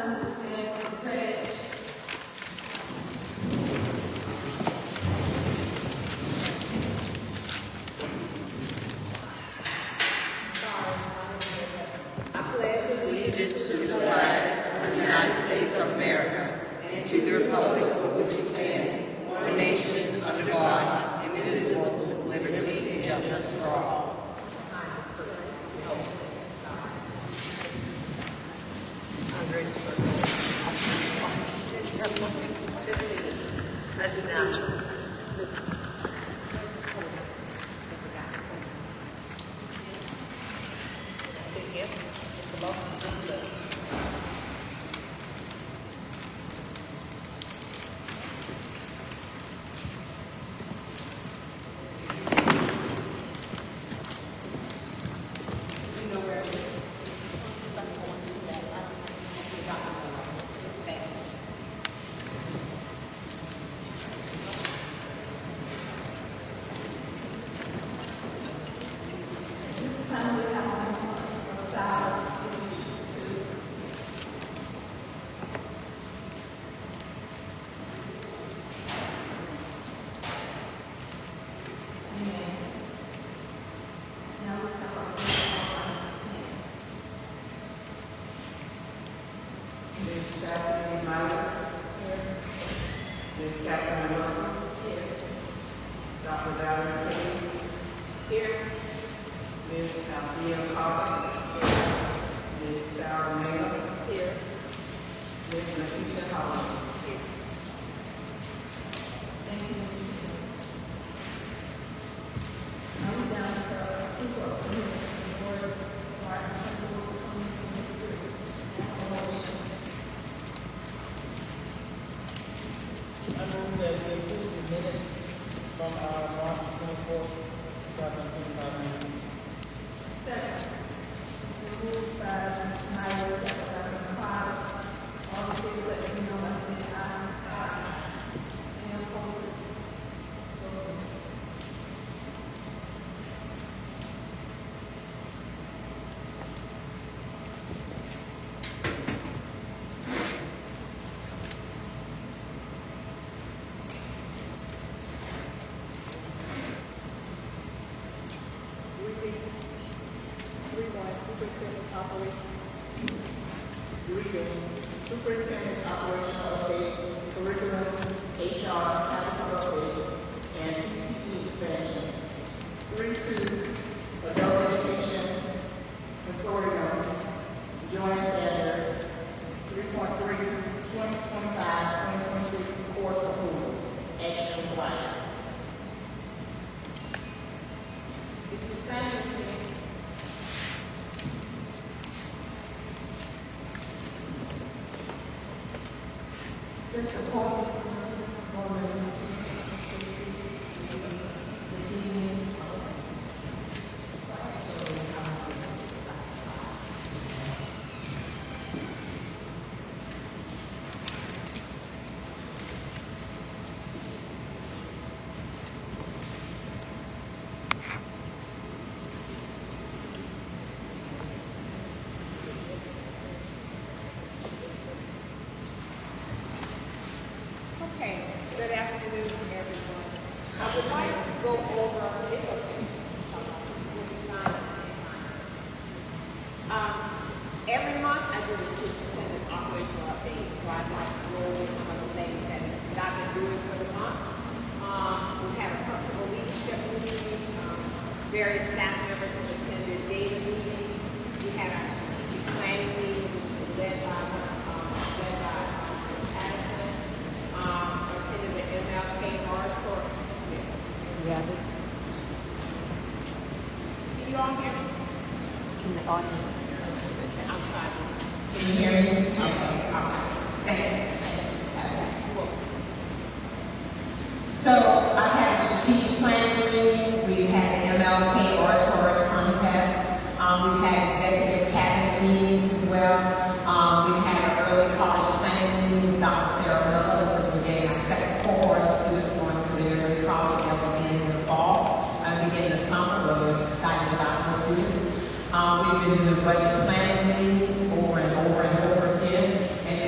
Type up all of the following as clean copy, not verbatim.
time to stand for the pledge. I pledge allegiance to the flag of the United States of America and to the republic for which it stands, one nation under God, indivisible, with liberty and justice for all. Ms. Chastity Meyer. Here. Ms. Catherine Wilson. Here. Dr. Valerie King. Here. Ms. Althea Carter. Here. Ms. Sarah Mayer. Here. Ms. Lakeisha Howard. Here. Thank you, Mrs. King. Now we're down to approval of minutes in order for our October 2023. Motion. I move that we approve the minutes from our March 24th, 2025 meeting. Second. Moved by Ms. Meyer, second by Ms. Carter. All in favor, let me know by saying aye. Aye. Any opposed? So moved. Superintendent's operation. Reading. Superintendent's operational update, curriculum, HR, capital updates, and CTE expansion. 3.2, adult education, consortium, joint standards. 3.3, 2025-2026 course approval, action required. Mr. Sanders. Since the point this evening, Okay, good afternoon to everyone. I would like to go over, it's okay. Every month I do the superintendent's operational update, so I'd like to go over some of the things that I've been doing for the month. We had a principal leadership meeting, various staff members have attended data meetings. We had our strategic planning meeting, which was led by Patterson. Attended the MLK oratory. Yes. Yeah, Can you all hear me? in the audience. I'm trying to. Can you hear me? Okay. Thank you. So I had a strategic planning meeting. We had the MLK oratory contest. We've had executive cabinet meetings as well. We've had an early college planning meeting with Dr. Sarah Miller because we're getting our second cohort of students going to the early college that will begin in the fall and begin the summer. We're really excited about the students. We've been doing budget planning meetings over and over and over again. And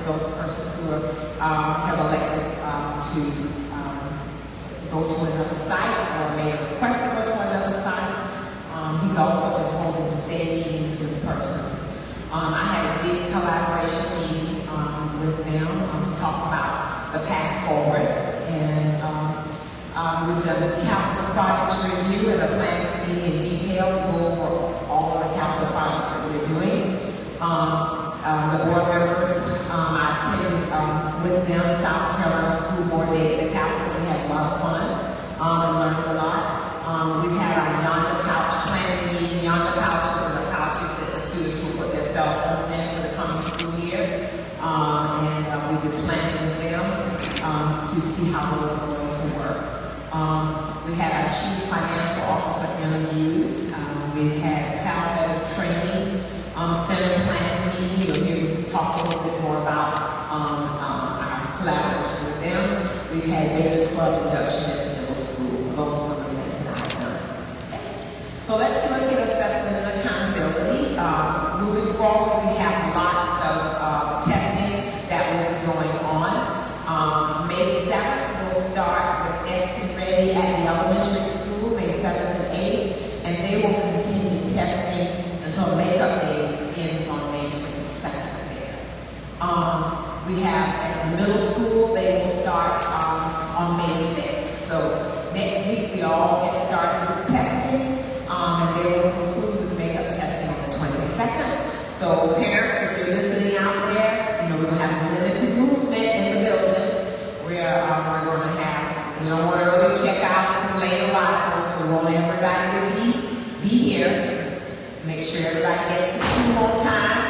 those persons who have elected to go to another site or may request to go to another site. He's also been holding state meetings with persons. I had a big collaboration meeting with them to talk about the path forward, and we've done a capital projects review and a planning meeting in detail to go over all of the capital projects that we're doing. The board members, I attended with them South Carolina School Board Day at the Capitol. We had a lot of fun and learned a lot. We've had our Yonder Pouch planning meeting. Yonder Pouches are the pouches that the students will put their cell phones in for the coming school year. And we've been planning with them to see how those are going to work. We had our Chief Financial Officer interviews. We've had paramedic training, center plan meeting. You'll hear me talk a little bit more about our collaboration with them. We've had Data Club induction at the middle school. Those are some of the things that I've done. So let's look at assessment and accountability. Moving forward, we have lots of testing that will be going on. May 7th, we'll start with SC Ready at the elementary school, May 7th and 8th, and they will continue testing until Makeup Days ends on May 22nd there. We have at the middle school, they will start on May 6th. So next week we all get started with testing, and they will conclude with makeup testing on the 22nd. So parents, if you're listening out there, you know, we're going to have limited movement in the building where we're going to have, we don't want to really check out some late arrivals. We want everybody to be here. Make sure everybody gets to school on time.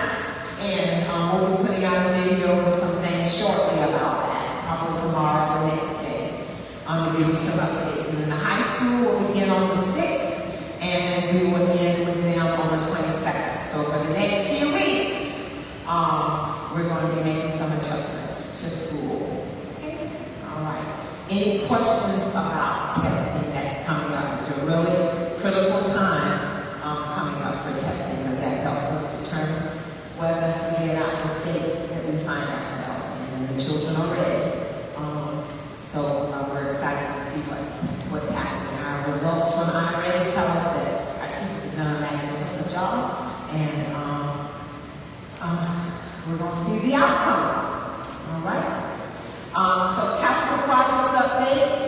And we'll be putting out a video and some things shortly about that, probably tomorrow or the next day, to give you some updates. And then the high school will begin on the 6th, and we will end with them on the 22nd. So for the next few weeks, we're going to be making some adjustments to school. Okay? All right. Any questions about testing that's coming up? It's a really critical time coming up for testing, because that helps us determine whether we get out of the state that we find ourselves in. And the children are ready. So we're excited to see what's happening. Our results from IRA tell us that our teachers have done a magnificent job, and we're going to see the outcome. All right. So capital projects updates.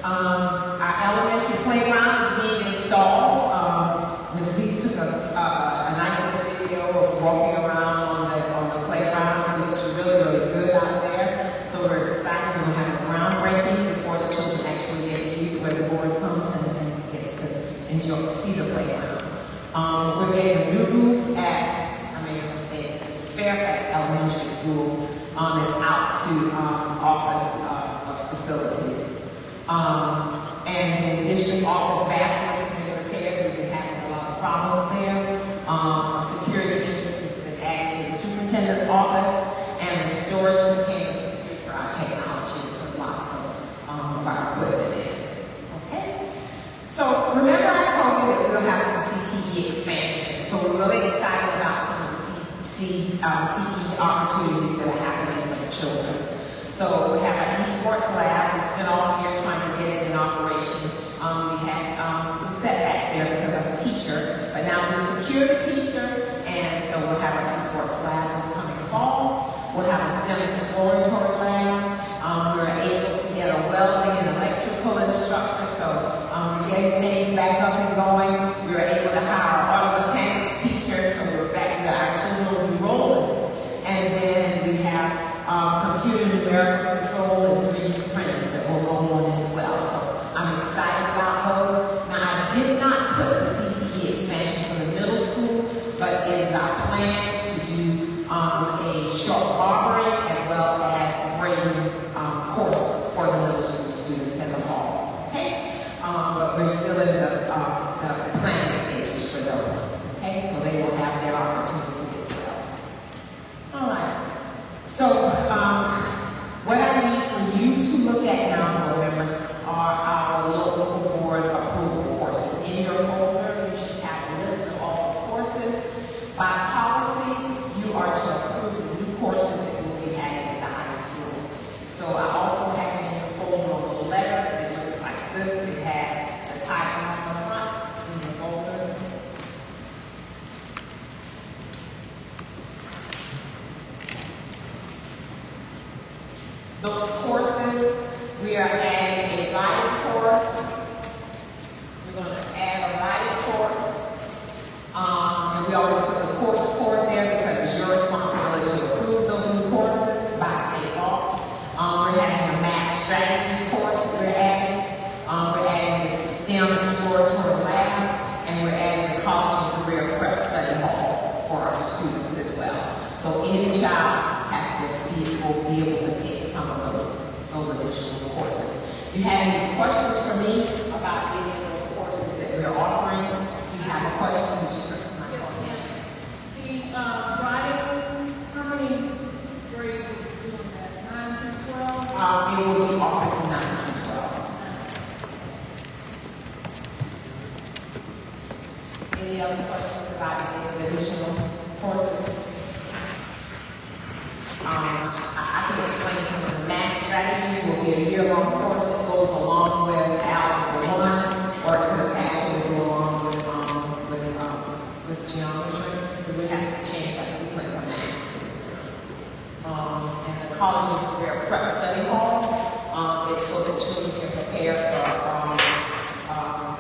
Our elementary playground is being installed. Ms. Lee took a nice little video of walking around on the playground. It looks really, really good out there. So we're excited. We're going to have a groundbreaking before the children actually get used, where the board comes and gets to enjoy, see the playground. We're getting a new roof at, I made a mistake, it's Fairfax Elementary School. It's out to office facilities. And then the district office bathrooms have been repaired. We've been having a lot of problems there. Security entrance has been added to the superintendent's office, and the storage containers for our technology and put lots of our equipment in. Okay? So remember I told you that we'll have some CTE expansion. So we're really excited about some of the CTE opportunities that are happening for the children. So we have our esports lab. We spent all year trying to get it in operation. We had some setbacks there because of the teacher, but now we've secured a teacher, and so we'll have our esports lab this coming fall. We'll have a STEM exploratory lab. We're able to get a welding and electrical instructor, so we're getting things back up and going. We were able to hire auto mechanics teachers, so we're back to our children will be rolling. And then we have computer numerical control and 3D printing that will go on as well. So I'm excited about those. Now, I did not put the CTE expansion for the middle school, but it is our plan to do a short barbering as well as a braiding course for the middle school students in the fall. Okay? But we're still in the planning stages for those. Okay? So they will have their opportunity as well. All right. So, what I Those courses, we are adding a guided course. We're going to add a guided course. And we always put the course code there because it's your responsibility to approve those new courses by state law. We're having a math strategies course that we're adding. We're adding the STEM exploratory lab, and we're adding the college and career prep study hall for our students as well. So any child will be able to take some of those additional courses. You have any questions for me about any of those courses that we're offering? You have a question, just The writing, how many grades are you doing that? 9 through 12? it will be offered to 9 through 12. Any other questions about any of the additional courses? I can explain some of the math strategies. Will be a year-long course that goes along with Algebra 1, or it could actually go along with geometry, because we have to change our sequence of math. And the college and career prep study hall, it's so that children can prepare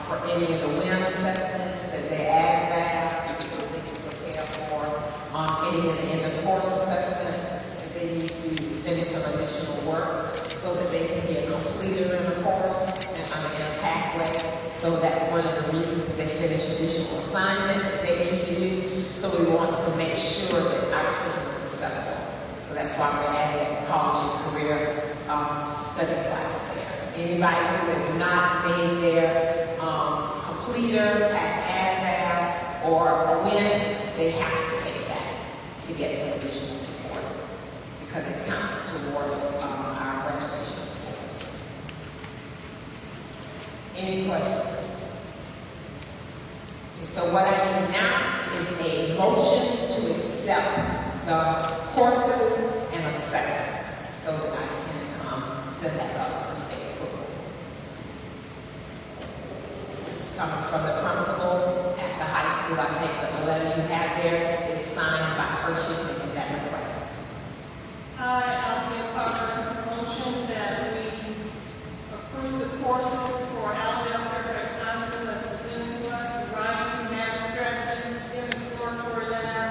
for any of the WIM assessments that they ASVAB, so they can prepare for any of the end of course assessments. They need to finish some additional work so that they can be a completer in the course and in a pathway. So that's one of the reasons that they finish additional assignments that they need to do. So we want to make sure that our children are successful. So that's why we're adding a college and career study class there. Anybody who has not made their completer, past ASVAB, or a WIN, they have to take that to get some additional support, because it counts towards our graduation scores. Any questions? Okay, so what I need now is a motion to accept the courses and a second, so that I can send that up for state approval. This is coming from the principal at the high school. I think that the letter you have there is signed by her. She's making that request. Althea Carter, motion that we approve the courses for Alabama Fairfax High School as presented to us, the writing, math strategies, STEM exploratory lab,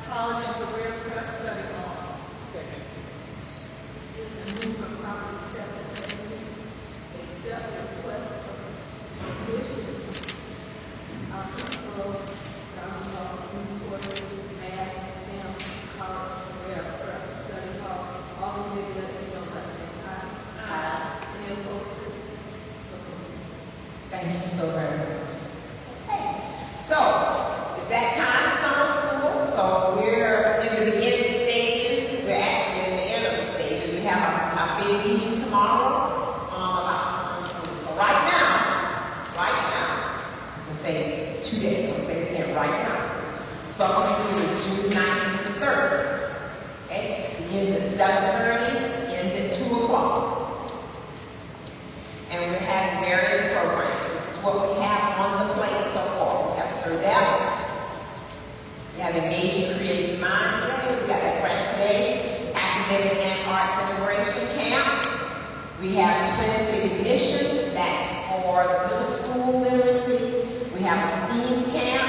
college and career prep study hall. Second. It's a movement property secretary, accept the request for permission. Our principal, new courses, math, STEM, college, career prep study hall, all of them, let me know by saying aye. Any opposed? So Thank you so very much. Okay, so it's that time of summer school. So we're in the beginning stages. We're actually in the end of the stages. We have a big meeting tomorrow about summer school. So right now, I'm gonna say today. I'm gonna say it again right now. Summer school is June 9th to the 3rd. Okay, begins at 7:30, ends at 2 o'clock. And we're having various programs. This is what we have on the plate so far. We have SURDEP. We have Engaging Creative Mind today. We got that grant today. Academic and Arts Integration Camp. We have Twin City Mission. That's for middle school literacy. We have a STEAM camp.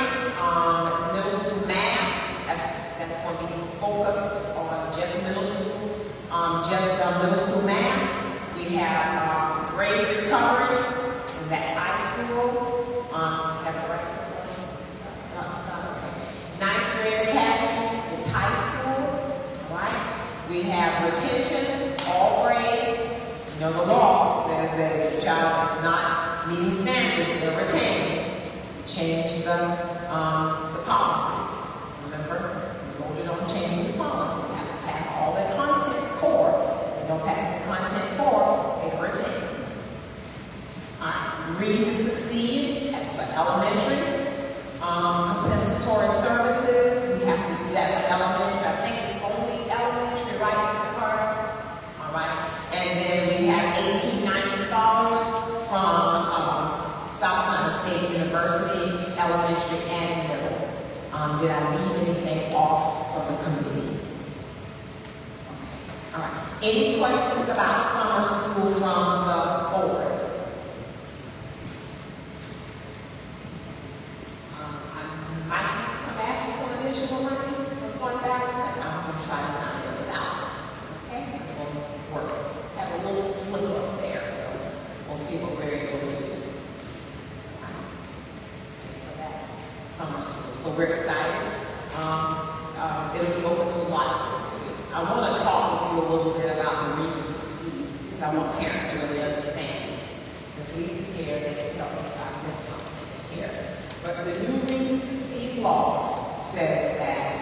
It's middle school math. That's going to be focused on just middle school math. We have grade recovery, and that's high school. Have it right okay. 9th grade academy, it's high school. All right. We have retention, all grades. You know the law says that if your child is not meeting standards, they're retained. Change the policy. Remember, we voted on changing the policy. You have to pass all that content core. Don't pass the content core, they retain. Read to Succeed, that's for elementary. Compensatory services, we have to do that for elementary. I think it's only elementary, right, Mr. Carter? All right. And then we have 1890 scholars from South Carolina State University, elementary and middle. Did I leave anything off from the committee? Okay. All right. Any questions about summer school from the board? I might ask for some additional money from fund balance. I'm going to try to find it without. Okay? I'm going to work. Have a little slip up there, so we'll see what we're able to do. So that's summer school. So we're excited. It'll be open to lots of students. I want to talk with you a little bit about the Read to Succeed, because I want parents to really understand. This lead is here, they can help me if I miss something here. But the new Read to Succeed law says that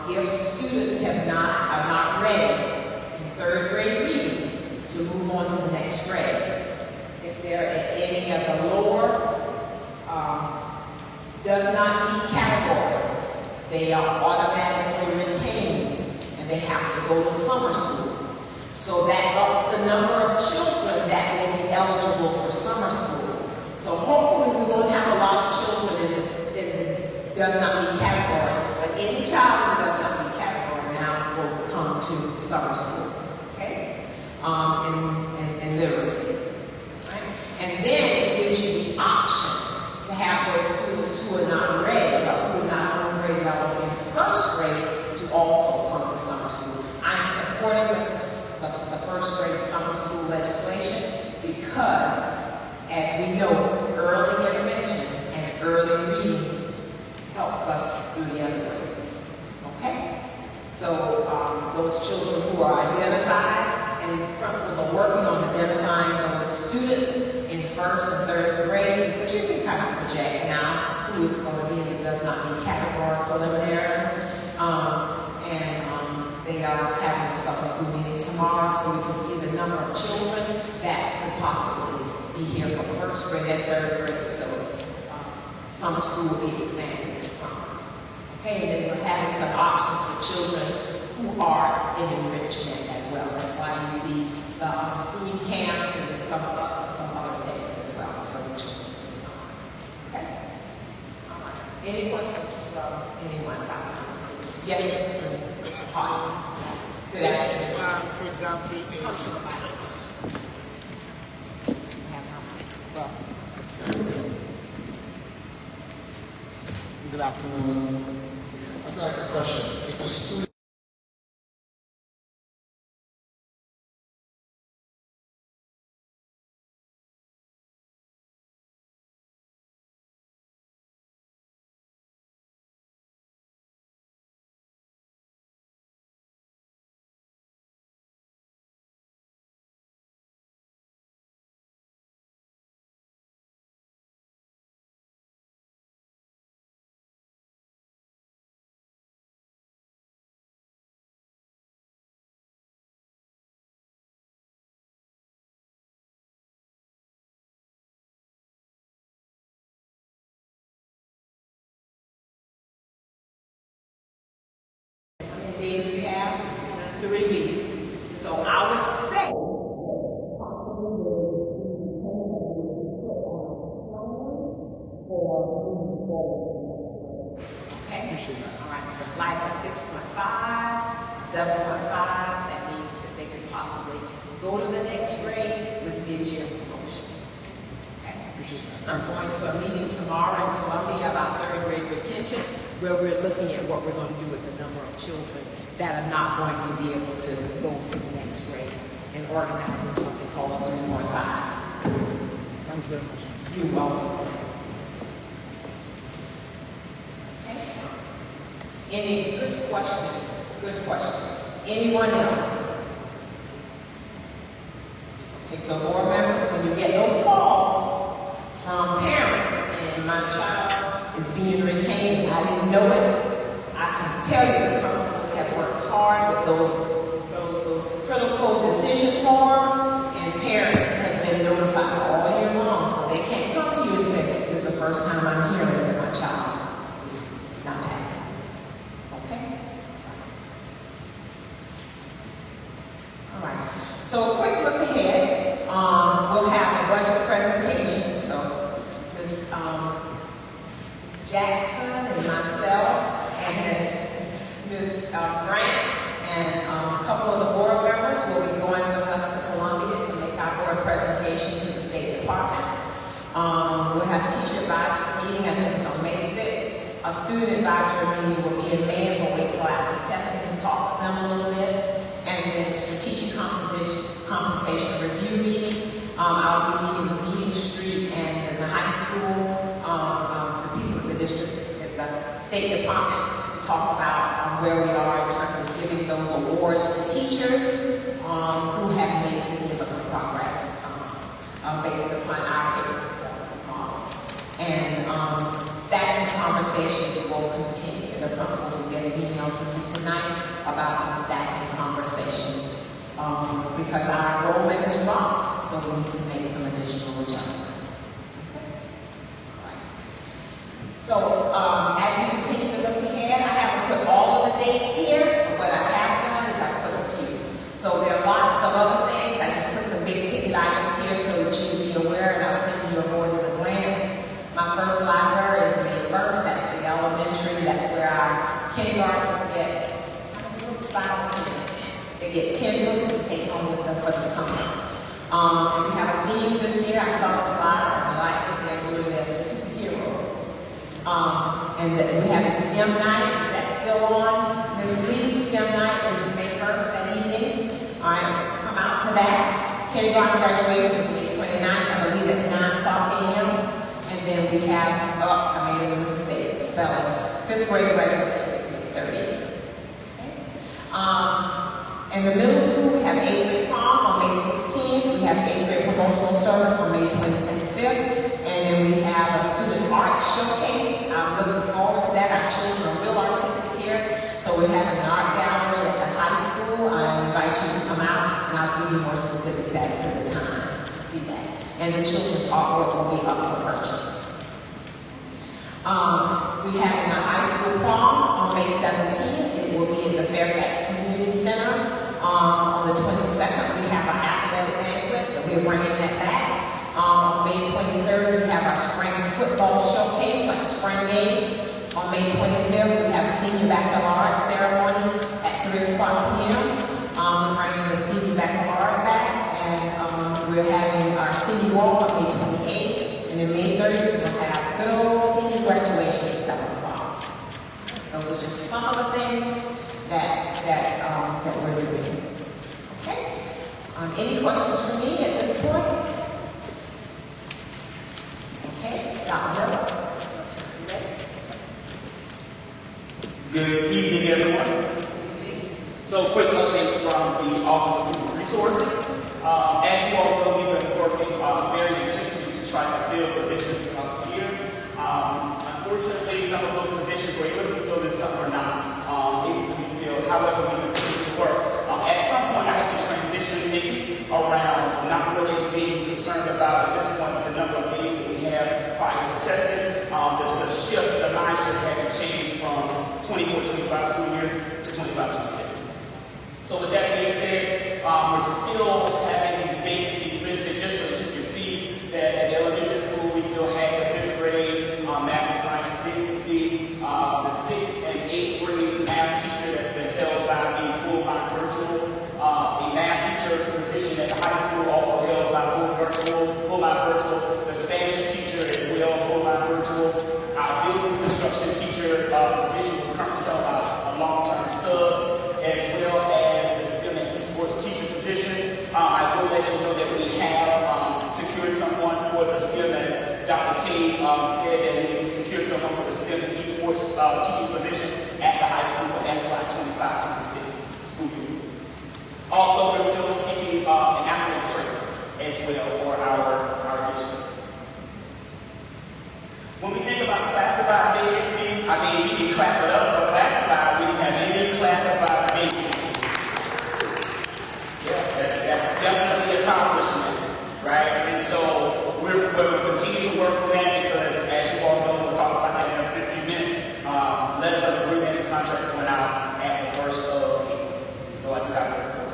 if students are not ready in third grade reading to move on to the next grade, if they're at any of the lower does not meet categories, they are automatically retained and they have to go to summer school. So that ups the number of children that will be eligible for summer school. So hopefully we won't have a lot of children in does not meet category, but any child that does not meet category now will come to summer school, okay? In literacy. Right? And then it gives you the option to have those students who are not ready, but who are not on grade level in first grade to also come to summer school. I'm supporting the first grade summer school legislation because, as we know, early intervention and early reading helps us through the other grades. Okay? So those children who are identified, and principals are working on identifying those students in first and third grade, because you can kind of project now who is going to be in the does not meet category preliminary. They are having a summer school meeting tomorrow, so we can see the number of children that could possibly be here for first grade and third grade. So summer school will be expanded this summer. Okay, and then we're having some options for children who are in enrichment as well. That's why you see the STEAM camps and some other things as well for the children this summer. Okay? All right. Any questions from anyone about summer school? Yes, Mr. Hart. Good afternoon. For example, is good afternoon. I'd like a question. If a student days we have 3 weeks. So I would say okay. All right. Like a 6.5, 7.5, that means that they could possibly go to the next grade with mid-year promotion. Okay. I'm going to a meeting tomorrow in Columbia about third grade retention, where we're looking at what we're going to do with the number of children that are not going to be able to go to the next grade and organizing something called a 3.5. thanks very much. You're welcome. Okay. Any good question? Good question. Anyone else? Okay, so board members, when you get those calls from parents and my child is being retained, I didn't know it, I can tell you the principals have worked hard with those critical decision forms, and parents have been notified all year long, so they can't come to you and say, this is the first time I'm hearing that my child is not passing. Okay? All right. So quick look ahead. We'll have a budget presentation. So Ms. Jackson and myself and Ms. Grant and a couple of the board members teacher compensation review meeting. I'll be meeting with Meeting Street and the high school, the people in the district, at the State Department, to talk about where we are in terms of giving those awards to teachers who have made significant progress based upon our pay performance model. And staffing conversations will continue. The principals will get an email from me tonight about some staffing conversations because our enrollment has dropped, so we need to make some additional adjustments. So as we continue to look ahead, I haven't put all of the dates here, but what I have done is I've put a few. So there are lots of other things. I just put some big ticket items here so that you can be aware, and I'll send you a more at a glance. My first library is May 1st. That's for the elementary. That's where our kindergartners get 5 or 10. They get 10 books to take home with them for the summer. And we have a theme this year. I saw the flyer. I like that they're doing their superhero. And that we have STEM night. Is that still on? Ms. Lee, STEM night is May 1st that evening. All right, come out to that. Kindergarten graduation is May 29th. I believe that's 9 o'clock a.m. And then we have, I made a mistake spelling. 5th grade graduation is May 30th. In the middle school, we have 8th grade prom on May 16th. We have 8th grade promotional service on May 25th. And then we have a student art showcase. I'm looking forward to that. Our children are real artistic here. So we have an art gallery at the high school. I invite you to come out, and I'll give you more specifics as to the time to see that. And the children's artwork will be up for purchase. We have in our high school prom on May 17th. It will be in the Fairfax Community Center. On the 22nd, we have our athletic banquet that we're bringing that back. On May 23rd, we have our spring football showcase, like a spring game. On May 25th, we have senior baccalaureate ceremony at 3 o'clock p.m. We're bringing the senior baccalaureate back, and we're having our senior walk on May 28th. And then May 30th, we'll have good old senior graduation at 7 o'clock. Those are just some of the things that we're doing. Okay? Any questions for me at this point? Okay, Dr. Miller. Good evening, everyone. So, quick update from the Office of Human Resources. As you all know, we've been working very intentionally to try to fill positions throughout the year. Unfortunately, some of those positions were able to be filled and some were not able to be filled. However, we continue to work. At some point, I had to transition thinking around not really being concerned about, at this point, the number of days that we have prior to testing. The mind shift had to change from 24-25 school year to 25-26. So with that being said, we're still having these vacancies listed just so that you can see that at the elementary school we still have the 5th grade math and science vacancy, the 6th and 8th grade math teacher that's been held by the full-time virtual, a math teacher position at the high school also held by full-time virtual, the Spanish teacher as well, full-time virtual. Our building construction teacher position was currently held by a long-term sub, as well as the STEM and esports teacher position. I will let you know that we have secured someone for the STEM, as Dr. King said, that we secured someone for the STEM and esports teaching position at the high school for SY 25-26 school year. Also, we're still seeking an academic trainer as well for our district. When we think about classified vacancies, I mean, we can clap it up, but classified, we didn't have any classified vacancies. Yeah, that's definitely an accomplishment, right? And so we're going to continue to work on that because, as you all know, we'll talk about that in a few minutes. Letters of agreement and contracts went out at the 1st of April. So I do have to report.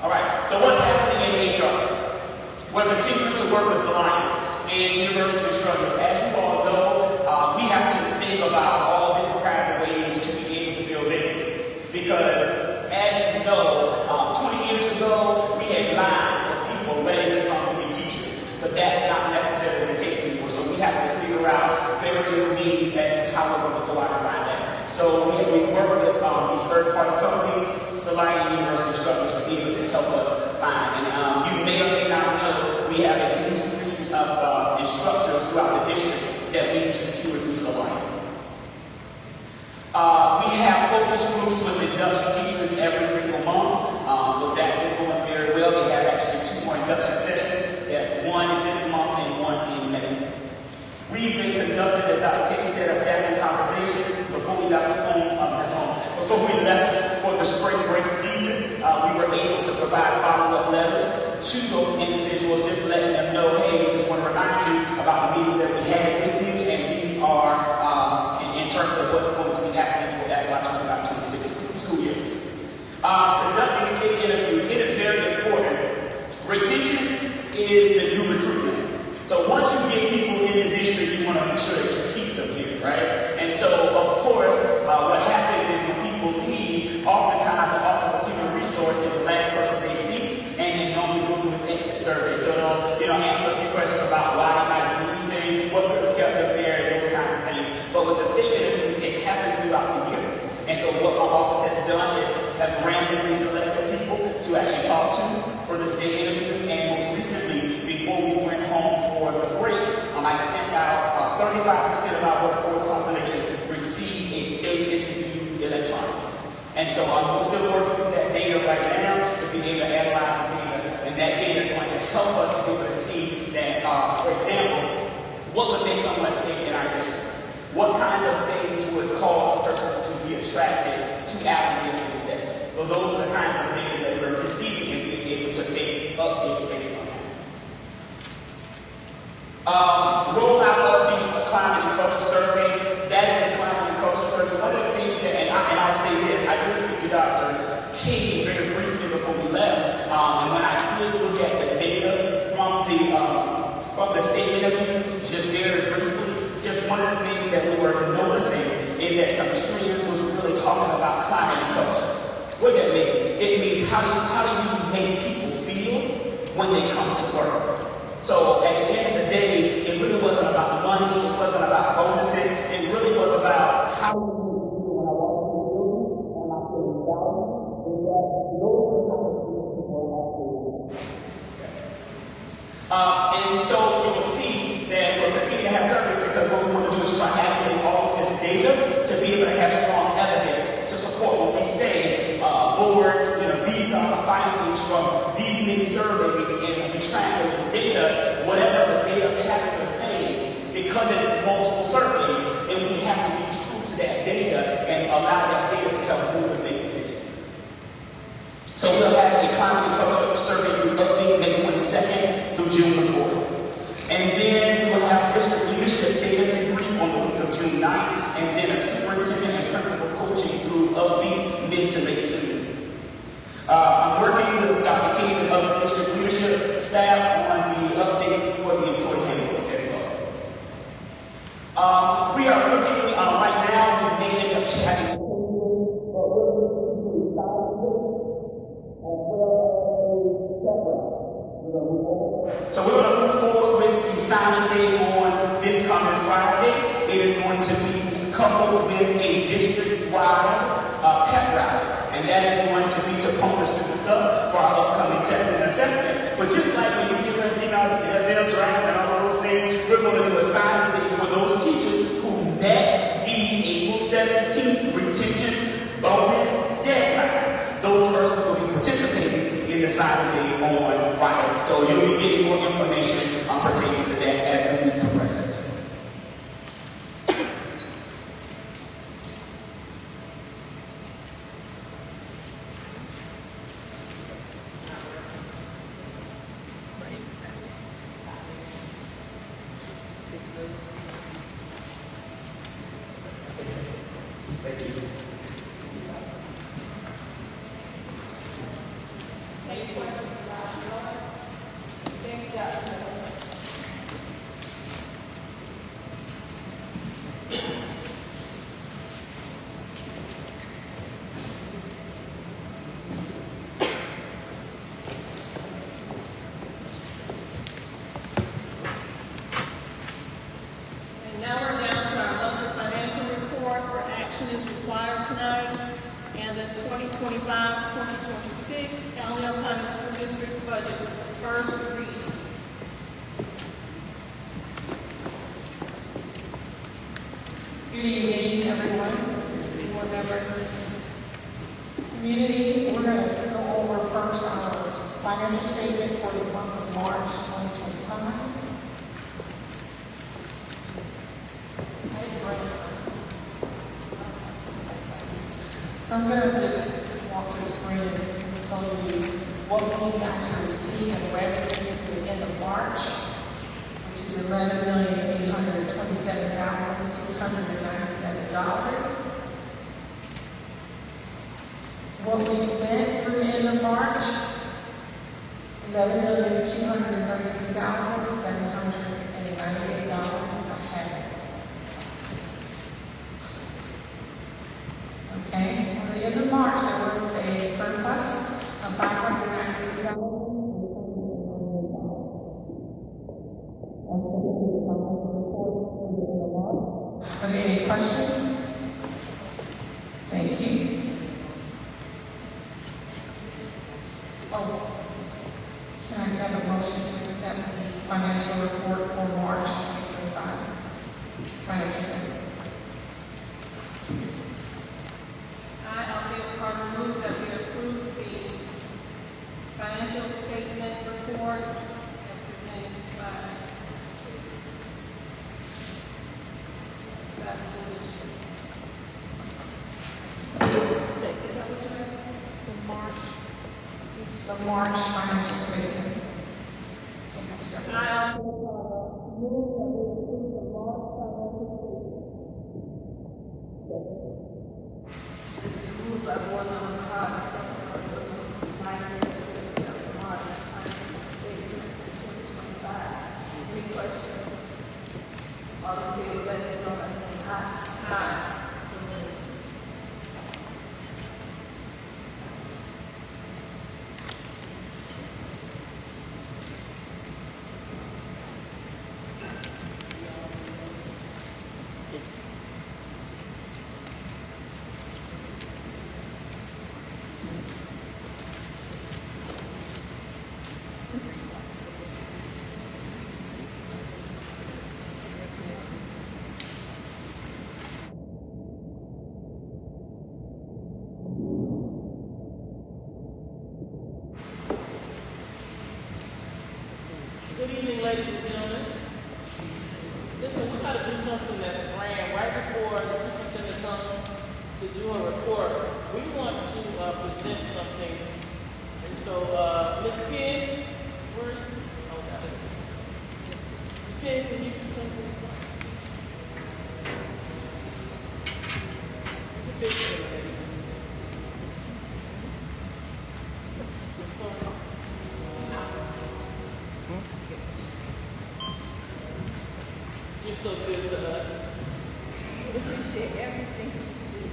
All right, so what's happening in HR? We're continuing to work with Solana and University Struggles. As you all know, we have to think about all different kinds of ways to be able to fill vacancies. Because, as you know, 20 years ago, we had lines of people ready to come to be teachers. But that's not necessarily the case anymore. So we have to figure out various means as to how we're going to go out and find that third-party companies, Salina University instructors to be able to help us find. And you may or may not know, we have at least 3 instructors throughout the district that we've secured through Salina. We have focus groups with induction teachers every single month, so that's been going very well. We have actually 2 more induction sessions. That's 1 this month and 1 in May. We've been conducting, as Dr. Katie said, a staffing conversations before we left before we left for the spring break season. We were able to provide follow-up letters to those individuals, just letting them know, hey, we just want to remind you about the meetings that we had with you, and these are in terms of what's going to be happening for FY 2025-26 school year. Conducting state interviews, it is very important. Retention is the new recruitment. So once you get people in the district, you want to make sure that you keep them here, right? And so, of course, what happens is when people leave, oftentimes the Office of Human Resources is the last person they see, and they normally go through an exit survey. So they'll answer a few questions about why they might be leaving, what could have kept them there, and those kinds of things. But with the state interviews, it happens throughout the year. And so what my office has done is have randomly selected people to actually talk to for the state interview, and most recently, before we went home for the break, I sent out 35% of our workforce population received a state interview electronically. And so we're still working through that data right now to be able to analyze the data, and that data is going to help us to be able to see that, for example, what would make someone stay in our district? What kinds of things would cause persons to be attracted to Alameda instead? So those are the kinds of things that we're receiving and being able to make updates based on that. Rollout of the climate and culture survey. That is the climate and culture survey. One of the things that, and I'll say this, I did speak to Dr. King very briefly before we left, and when I did look at the data from the state interviews, just very briefly, just one of the things that we were noticing is that some trends was really talking about climate and culture. What does that mean? It means how do you make people feel when they come to work? So at the end of the day, it really wasn't about money, it wasn't about bonuses, it really was about how do you feel when I walk into the building, and I'm feeling valued, and that those are the kind of things people are actually doing. And so you will see that we'll continue to have surveys because what we want to do is try to aggregate all of this data to be able to have strong evidence to support what we say, board, these are the findings from these many surveys, and we track the data, whatever the data pattern is saying, because it's multiple surveys, and we have to be true to that data and allow that data to help move and make decisions. So we'll have a climate and culture survey through update May 22nd through June the 4th. And then we will have district leadership data debrief on the week of June 9th, and then a superintendent and principal coaching through upbeat mid to late June. I'm working with Dr. King and other district leadership staff on the updates for the employee handbook as well. We are looking right now, we may end up having to so we're going to move forward with the signing day on this coming Friday. It is going to be coupled with a district-wide pep rally. And that is going to be to pump the students up for our upcoming testing and assessment. But just like when you give everything out the NFL draft and all of those things, we're going to do a signing day for those teachers who met the April 17th retention bonus deadline. Those persons will be participating in the signing day on Friday. So you'll be getting more information pertaining to that as the week progresses. Thank you. Any questions? Thank you, Dr. And now we're down to our monthly financial report where action is required tonight. and the 2025-2026 Allen County School District budget, first reading. Good evening, everyone, board members, community. We're going to go over first our financial statement for the month of March 2025. So I'm going to just walk to the screen and tell you what we actually received in revenues at the end of March, which is $11,827,697. What we spent through the end of March, $11,233,798 ahead. Okay, for the end of March, there was a surplus of $593,000. Are there any questions? Thank you. Oh, can I have a motion to accept the financial report for March 2025? Financial statement. I, Althea Carter, move that we approve the financial statement report as presented by that school district. Is that what you're asking? The March financial statement. I, Althea Carter, move that we approve the March financial statement. Moved by Board Member Carter, second by Board Member Minor, to accept the March financial statement for 2025. Any questions? All in favor, let me know by saying aye. Aye. Good evening, ladies and gentlemen. Listen, we gotta do something that's grand. Right before the superintendent comes to do a report, we want to present something. And so, Ms. Kidd, where are you? Oh, got it. Ms. Kidd, can you come to the front? You can fix it, lady. Just come on. You're so good to us. We appreciate everything you do.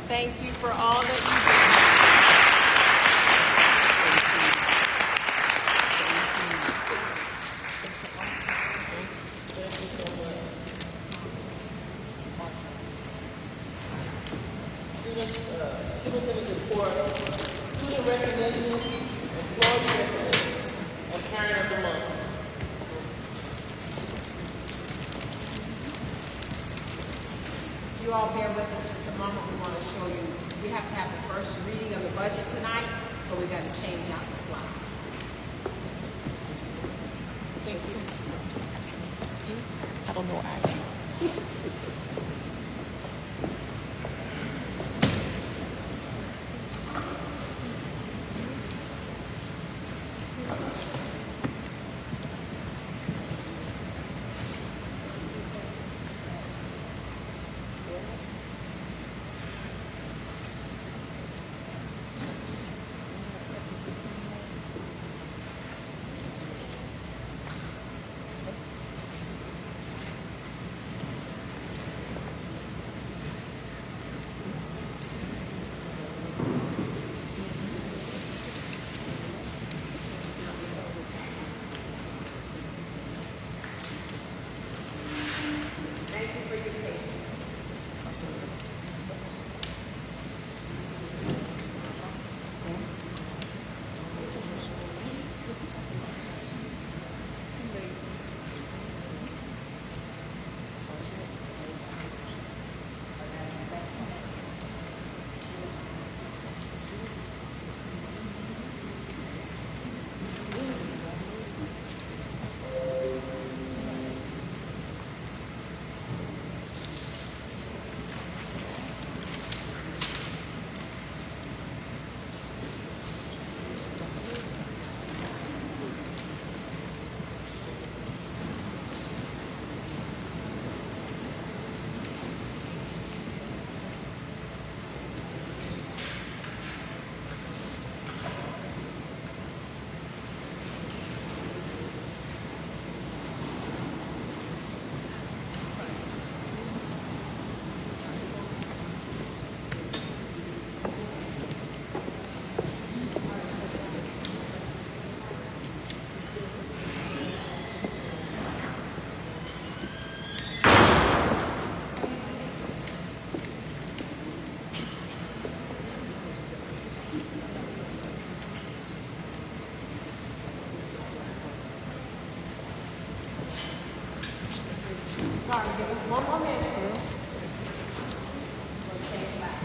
Thank you for all that you Superintendent's report, student recognition, employee recognition, and parent of the month. If you all bear with us just a moment, we want to show you, we have to have the first reading of the budget tonight, so we got to change out the slide. Thank you. I don't know IT. Sorry, give us one more minute. We'll change back.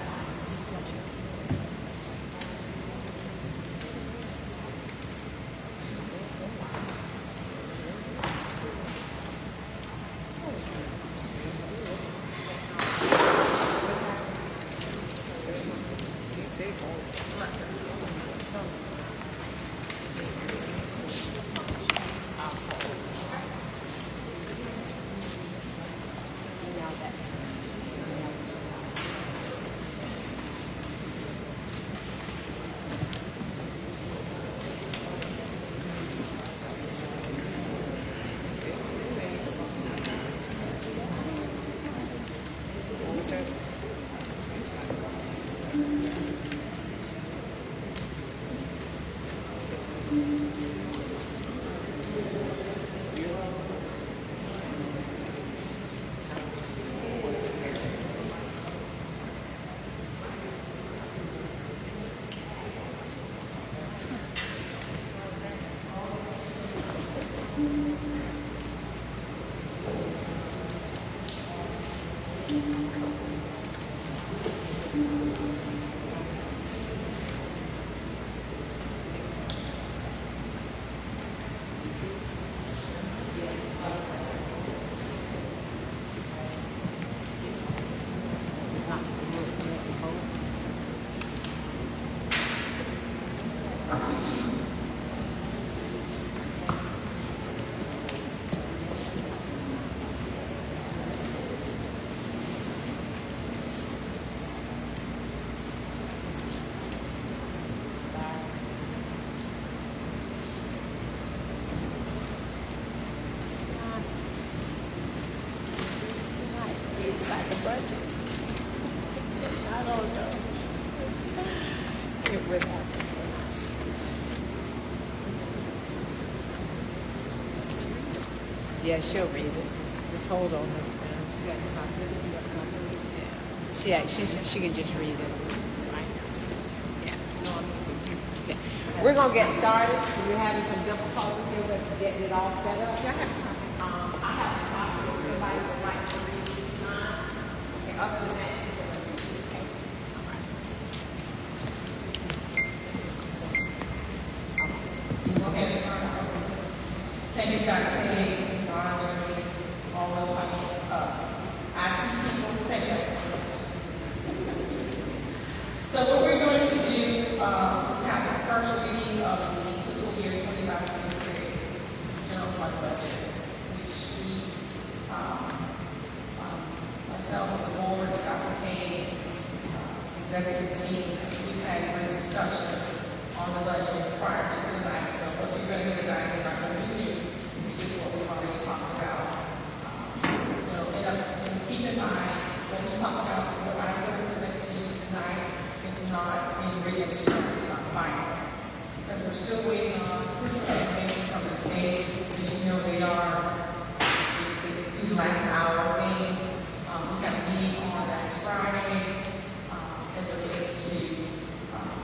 It's about the budget. I don't know. It was happening. Yeah, she'll read it. Just hold on, Miss Brown. She got a copy. You got a copy? Yeah, she can just read it right now. Yeah. Okay. We're gonna get started. We're having some difficulty here with getting it all set up. I have a copy if somebody would like to read this time. Okay, other than that, she's gonna read it. Okay. All right. Okay, sorry. Thank you, Dr. K, Ms. Andre, all of my IT people. Thank you so much. So what we're going to do is have the first reading of the fiscal year 25-26 general fund budget, which we, myself, the board, Dr. K's executive team, we've had a great discussion on the budget prior to tonight. So what you're going to hear tonight is not going to be new. It's just what we've already talked about. And keep in mind, when we talk about what I'm going to present to you tonight, it's not in written terms, it's not final. Because we're still waiting on crucial information from the state. As you know, they do the last hour things. We got a meeting on last Friday as it relates to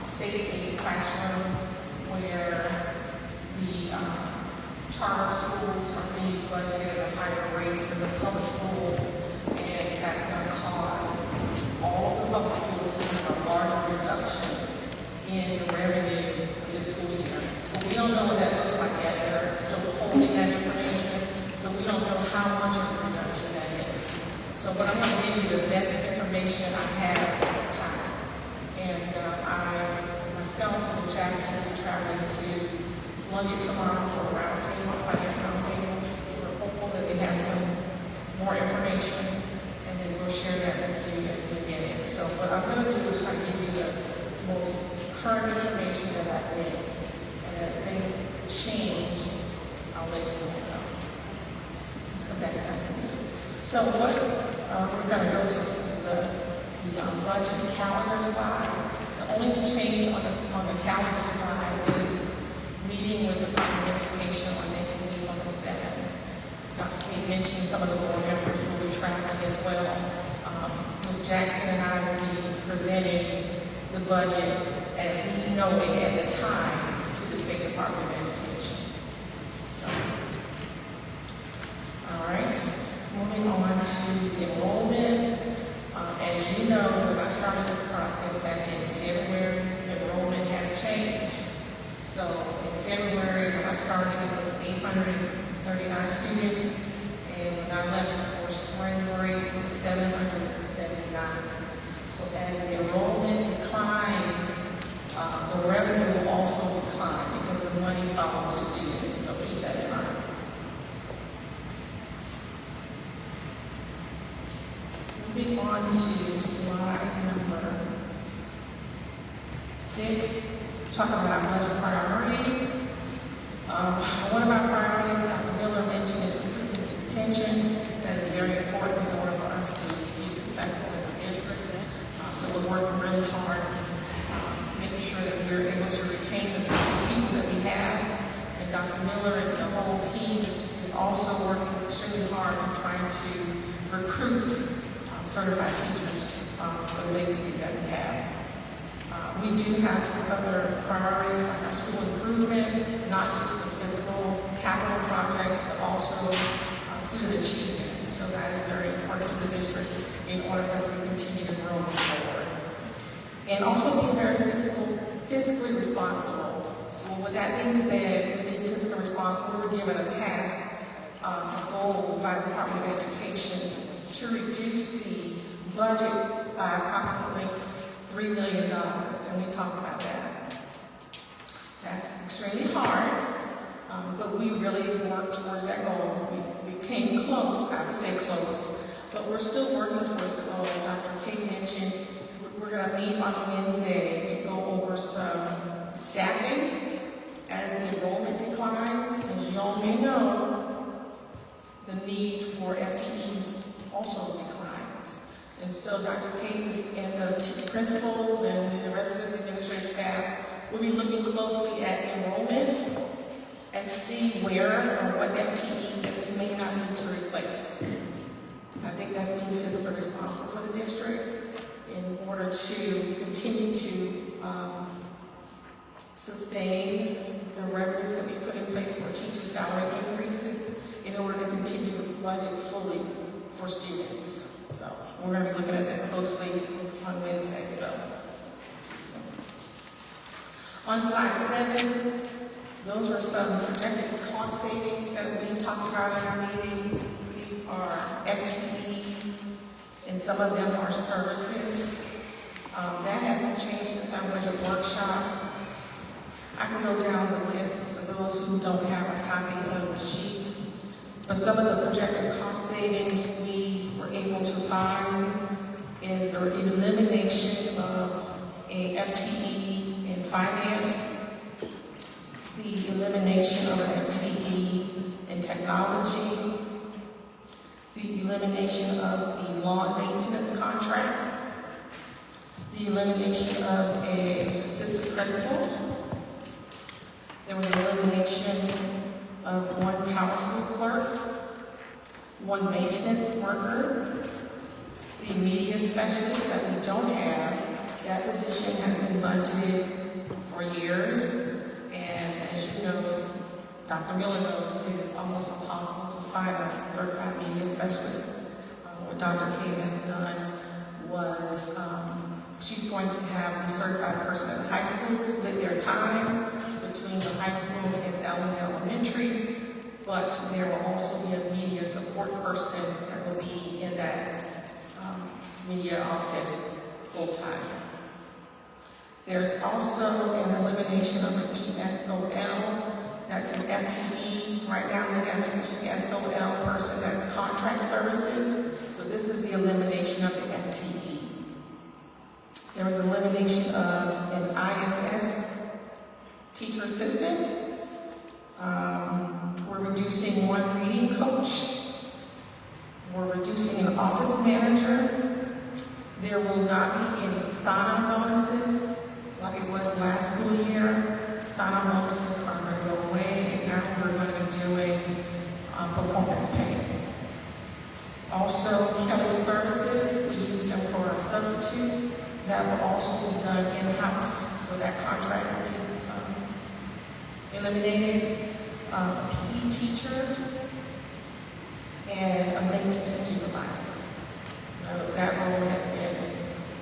state aid classroom, where the charter schools are being budgeted at a higher rate than the public schools, and that's going to cause all of the public schools to have a larger reduction in revenue for this school year. But we don't know what that looks like yet. They're still holding that information, so we don't know how much of a reduction that is. So, but I'm going to give you the best information I have at the time. And myself and Ms. Jackson will be traveling to Columbia tomorrow for a roundtable, financial roundtable. We're hopeful that they have some more information, and then we'll share that with you as we get in. So what I'm going to do is try to give you the most current information that I get, and as things change, I'll let you know. It's the best I can do. So what we're going to go to the budget calendar slide. The only change on the calendar slide is meeting with the Department of Education on next week on the 7th. Dr. K mentioned some of the board members will be traveling as well. Ms. Jackson and I will be presenting the budget as we know it at the time to the State Department of Education. So, all right, moving on was 839 students, and when I left for spring break, it was 779. So as the enrollment declines, the revenue will also decline because the money follows the students, so keep that in mind. Moving on to slide number 6, talking about budget priorities. One of our priorities, Dr. Miller mentioned, is recruitment and retention. That is very important in order for us to be successful in the district. So we're working really hard, making sure that we're able to retain the people that we have. And Dr. Miller and the whole team is also working extremely hard on trying to recruit certified teachers for the vacancies that we have. We do have some other priorities like our school improvement, not just the physical capital projects, but also student achievement. So that is very important to the district in order for us to continue to grow moving forward. And also be very fiscally responsible. So with that being said, being fiscally responsible, we were given a task, a goal by the Department of Education to reduce the budget by approximately $3 million, and we talked about that. That's extremely hard, but we really worked towards that goal. We came close, I would say close, but we're still working towards the goal. Dr. Kate mentioned we're going to meet on Wednesday to go over some staffing as the enrollment declines. As you all may know, the need for FTEs also declines. And so Dr. Kate and the principals and the rest of the administrative staff will be looking closely at enrollment and see where or what FTEs that we may not need to replace. I think that's being physically responsible for the district in order to continue to sustain the revenues that we put in place for teacher salary increases in order to continue to budget fully for students. So we're going to be looking at that closely on Wednesday. So on slide 7, those are some projected cost savings that we talked about in our meeting. These are FTEs, and some of them are services. That hasn't changed since our budget workshop. I can go down the list for those who don't have a copy of the sheet. But some of the projected cost savings we were able to find is the elimination of a FTE in finance, the elimination of an FTE in technology, the elimination of the lawn maintenance contract, the elimination of an assistant principal. There was elimination of one PowerSchool clerk, one maintenance worker, the media specialist that we don't have. That position has been budgeted for years, and as you know, as Dr. Miller knows, it is almost impossible to find a certified media specialist. What Dr. King has done was she's going to have the certified person at the high school split their time between the high school and Ellendale Elementary, but there will also be a media support person that will be in that media office full-time. There's also an elimination of an ESOL. That's an FTE. Right now we have an ESOL person that's contract services. So this is the elimination of the FTE. There was elimination of an ISS teacher assistant. We're reducing one reading coach. We're reducing an office manager. There will not be any sign-on bonuses like it was last school year. Sign-on bonuses are going to go away, and now we're going to be doing performance pay. Also, Kelly Services, we use them for a substitute. That will also be done in-house, so that contract will be eliminated. A PE teacher and a maintenance supervisor. That role has been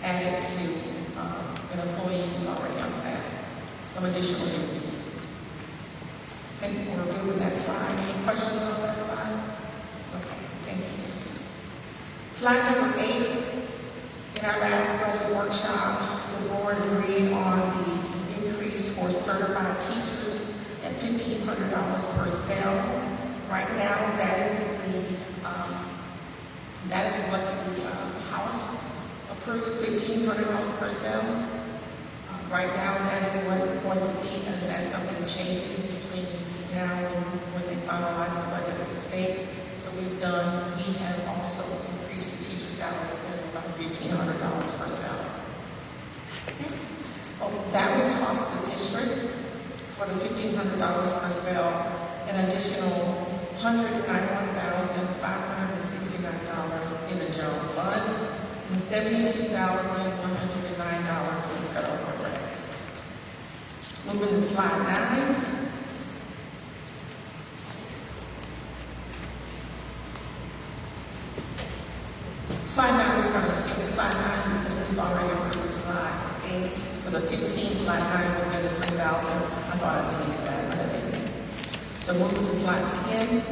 added to an employee who's already on staff. Some additional duties. And we're good with that slide. Any questions on that slide? Okay, thank you. Slide number 8. In our last budget workshop, the board agreed on the increase for certified teachers at $1,500 per cell. Right now, that is what the House approved, $1,500 per cell. Right now, that is what it's going to be, and unless something changes between now and when they finalize the budget at the state. So we have also increased the teacher salary schedule by $1,500 per cell. That would cost the district, for the $1,500 per cell, an additional $191,569 in the general fund and $72,109 in federal programs. Moving to slide 9. Slide 9, we're going to skip slide 9 because we've already approved slide 8. For the 15, slide 9 would have been the $3,000. I thought I deleted that, but I didn't. So moving to slide 10.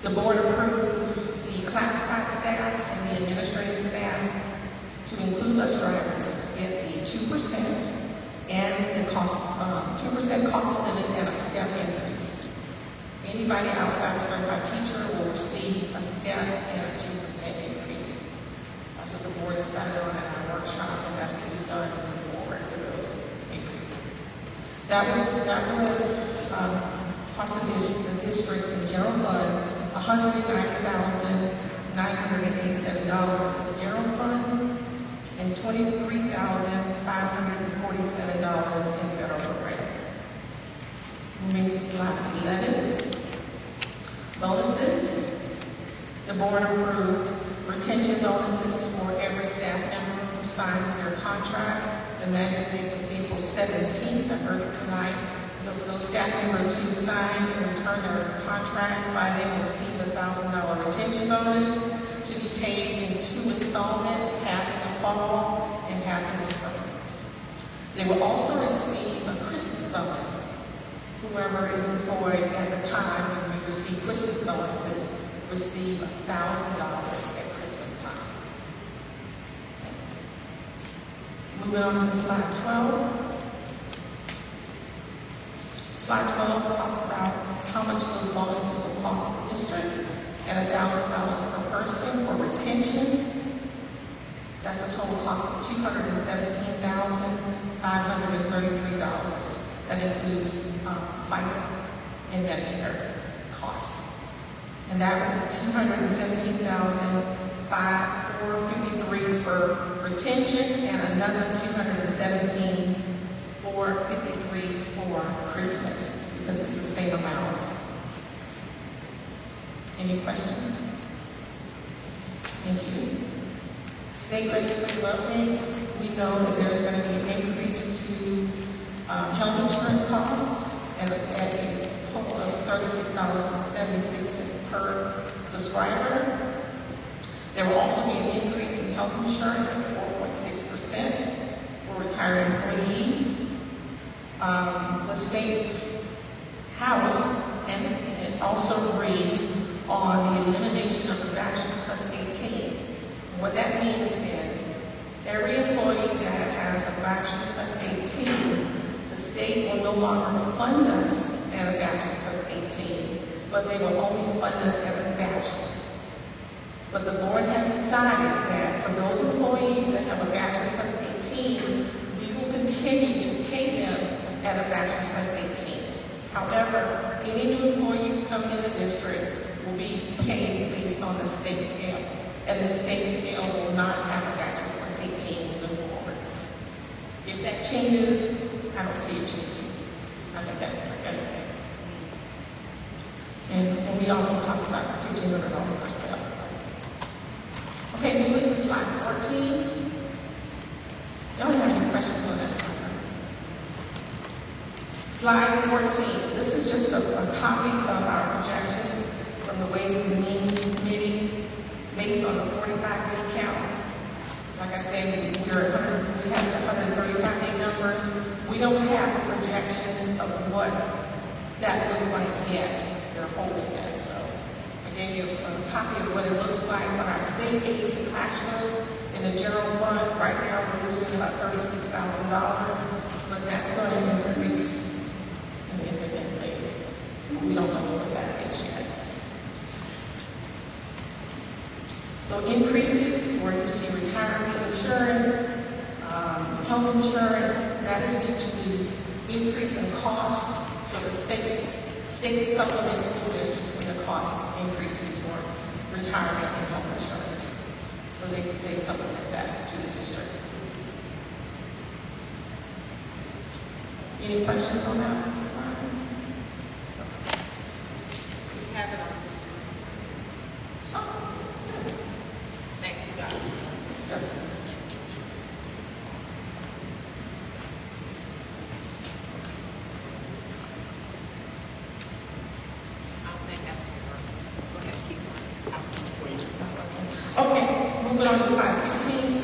The board approved the classified staff and the administrative staff to include bus drivers to get the 2% and the 2% cost of living and a step increase. Anybody outside a certified teacher will receive a step and a 2% increase. That's what the board decided on at our workshop, and that's what we've done moving forward with those increases. That would cost the district in general fund $190,987 in the general fund and $23,547 in federal programs. Moving to slide 11. Bonuses. The board approved retention bonuses for every staff member who signs their contract. The magic date was April 17th. I heard it tonight. So for those staff members who sign and return their contract by then will receive a $1,000 retention bonus to be paid in 2 installments, half in the fall and half in the spring. They will also receive a Christmas bonus. Whoever is employed at the time when we receive Christmas bonuses receive $1,000 at Christmas time. Moving on to slide 12. Slide 12 talks about how much those bonuses will cost the district at $1,000 per person for retention. That's a total cost of $217,533. That includes FICA and Medicare cost. And that would be $217,453 for retention and another $217,453 for Christmas, because it's the same amount. Any questions? Thank you. State legislative updates. We know that there's going to be an increase to health insurance costs at a total of $36.76 per subscriber. There will also be an increase in health insurance of 4.6% for retired employees. The State House and the Senate also agrees on the elimination of the Bachelor's Plus 18. What that means is every employee that has a Bachelor's Plus 18, the state will no longer fund us at a Bachelor's Plus 18, but they will only fund us at a Bachelor's. But the board has decided that for those employees that have a Bachelor's Plus 18, we will continue to pay them at a Bachelor's Plus 18. However, any new employees coming in the district will be paid based on the state scale, and the state scale will not have a Bachelor's Plus 18 moving forward. If that changes, I don't see it changing. I think that's what I gotta say. And we also talked about $1,500 per cell. So. Okay, moving to slide 14. Don't have any questions on that slide. Slide 14. This is just a copy of our projections from the Ways and Means Committee based on the 45-day count. Like I said, we have the 135-day numbers. We don't have the projections of what that looks like yet. They're holding that, so I gave you a copy of what it looks like on our state aid to classroom. In the general fund, right now, we're losing about $36,000, but that's going to increase significantly. We don't know what that is yet. So increases, where you see retirement insurance, health insurance, that is due to the increase in cost. So the state supplements school districts when the cost increases for retirement and health insurance. So they supplement that to the district. Any questions on that slide? We have it on this one. Oh, good. Thank you, God. Good stuff. I don't think that's gonna work. Go ahead, keep going. Okay, moving on to slide 15.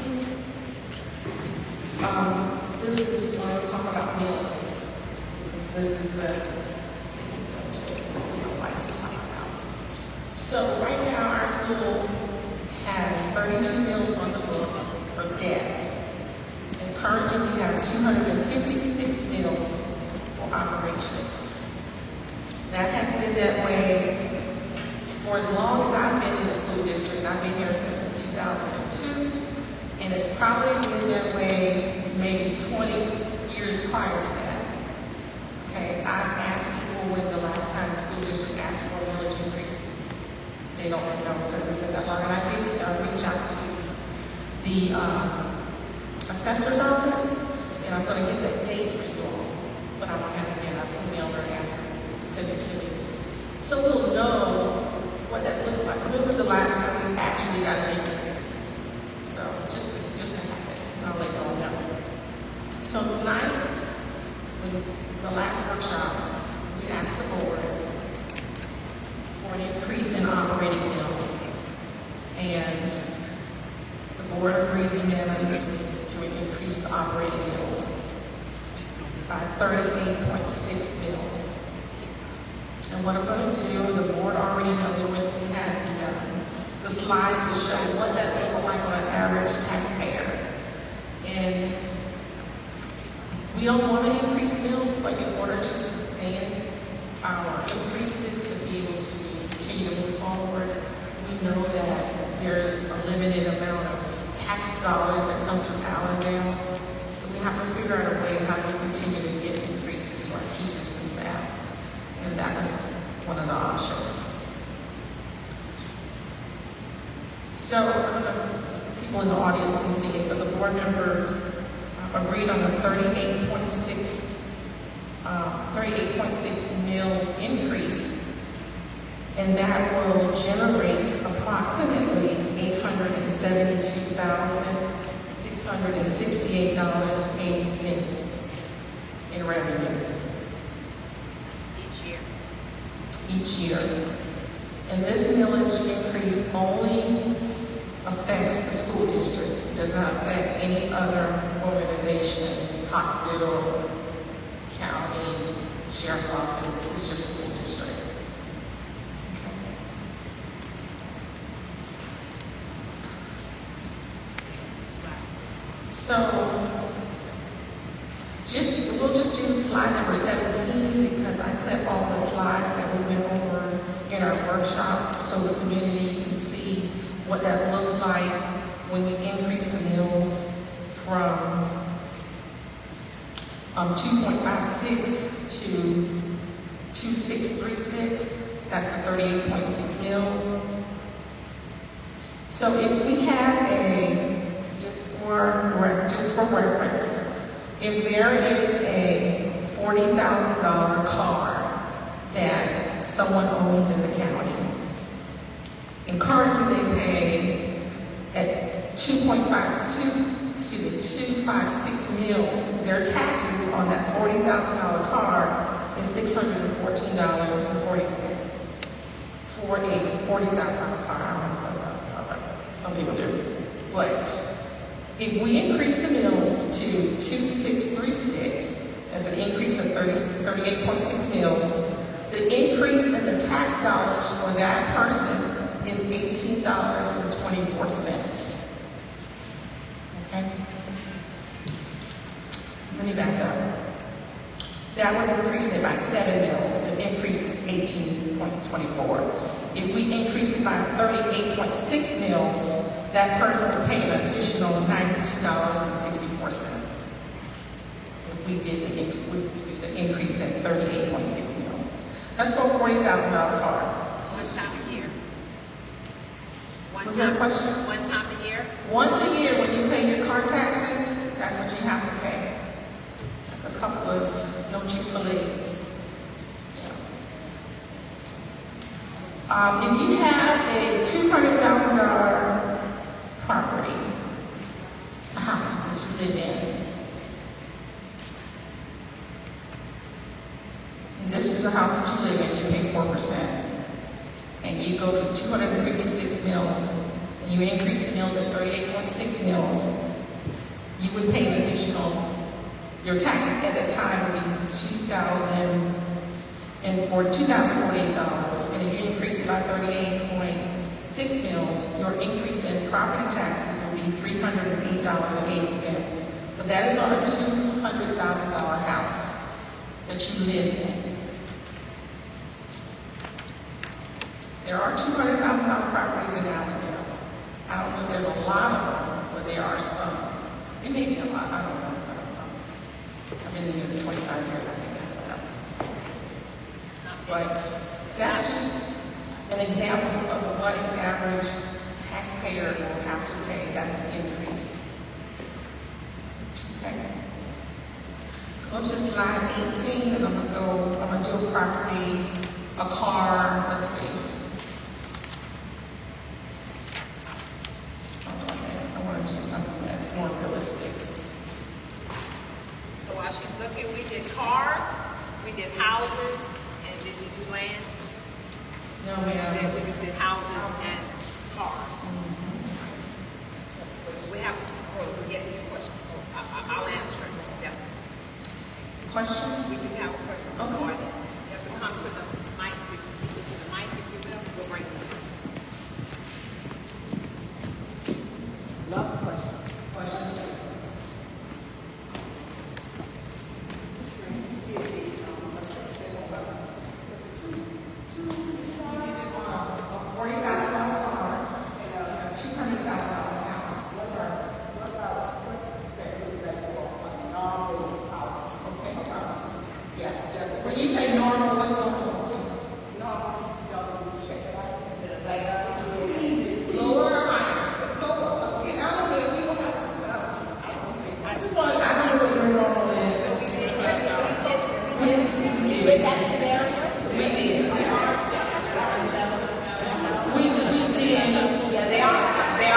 This is where we talk about meals. This is the sticky subject we don't like to talk about. So right now, our school has 32 meals on the books for debt. And currently, we have 256 meals for operations. That has been that way for as long as I've been in the school district. I've been here since 2002, and it's probably been that way maybe 20 years prior to that. Okay, I've asked people when the last time the school district asked for a millage increase. They don't know because it's been that long, and I did reach out to the assessor's office, and I'm going to get that date for you all, but I don't have it yet. I've emailed her and asked her to send it to me. So we'll know what that looks like. When was the last time we actually got an increase? So just to have it, and I'll let you all know. So tonight, with the last workshop, we asked the board for an increase in operating bills, and the board agreed unanimously to increase the operating bills by 38.6 mils. And what I'm going to do, the board already knows when we had the slides to show what that looks like on an average taxpayer. And we don't want to increase mills, but in order to sustain our increases to be able to continue to move forward, we know that there's a limited amount of tax dollars that come through Allendale. So we have to figure out a way how to continue to get increases to our teachers and staff. And that was one of the options. So, I don't know if people in the audience can see it, but the board members agreed on a 38.6 mils increase, and that will generate approximately $872,668.80 in revenue each year. And this millage increase only affects the school district. It does not affect any other organization, hospital, county, sheriff's office. It's just school district. Okay. So, we'll just do slide number 17 because I clipped all the slides that we went over in our workshop so the community can see what that looks like when we increase the mills from 2.56 to 2636. That's the 38.6 mils. So if we have just for reference, if there is a $40,000 car that someone owns in the county, and currently they pay at 256 mils, their taxes on that $40,000 car is $614.40 for a $40,000 car. I don't know $40,000, some people do. But if we increase the mills to 2636, That's an increase of 38.6 mills. The increase in the tax dollars for that person is $18.24. Okay? Let me back up. That was increasing by 7 mills. The increase is 18.24. If we increase it by 38.6 mills, that person would pay an additional $92.64. If we did the increase at 38.6 mills. That's for a $40,000 car. One time a year. Was there a question? One time a year? Once a year, when you pay your car taxes, that's what you have to pay. That's a couple of no Chick-fil-A's. If you have a $200,000 property, a house that you live in, and this is a house that you live in, you pay 4%, and you go from 256 mills, and you increase the mills at 38.6 mills, you would pay an additional, your tax at that time would be $2,048. And if you increase it by 38.6 mills, your increase in property taxes will be $308.80. But that is on a $200,000 house that you live in. There are $200,000 properties in Allendale. I don't know if there's a lot of them, but there are some. It may be a lot, I don't know. I've been here 25 years, I think. But that's just an example of what an average taxpayer will have to pay. That's the increase. Okay. Go to slide 18, and I'm gonna do a property, a car, let's see. Hold on a minute. I want to do something that's more realistic. So while she's looking, we did cars, we did houses, and did we do land? No, We ma'am. just did houses and cars. We have, we get your question. I'll answer it most definitely. Question? We do have a question for Okay. the audience. You have to come to the mic so you can speak into the mic if you will. We'll bring you. Love question. Questions? When you say normal, what's normal? Lower or higher? Okay, I just want to ask you what your normal is. We did. We did. We did. Yeah, they are some. There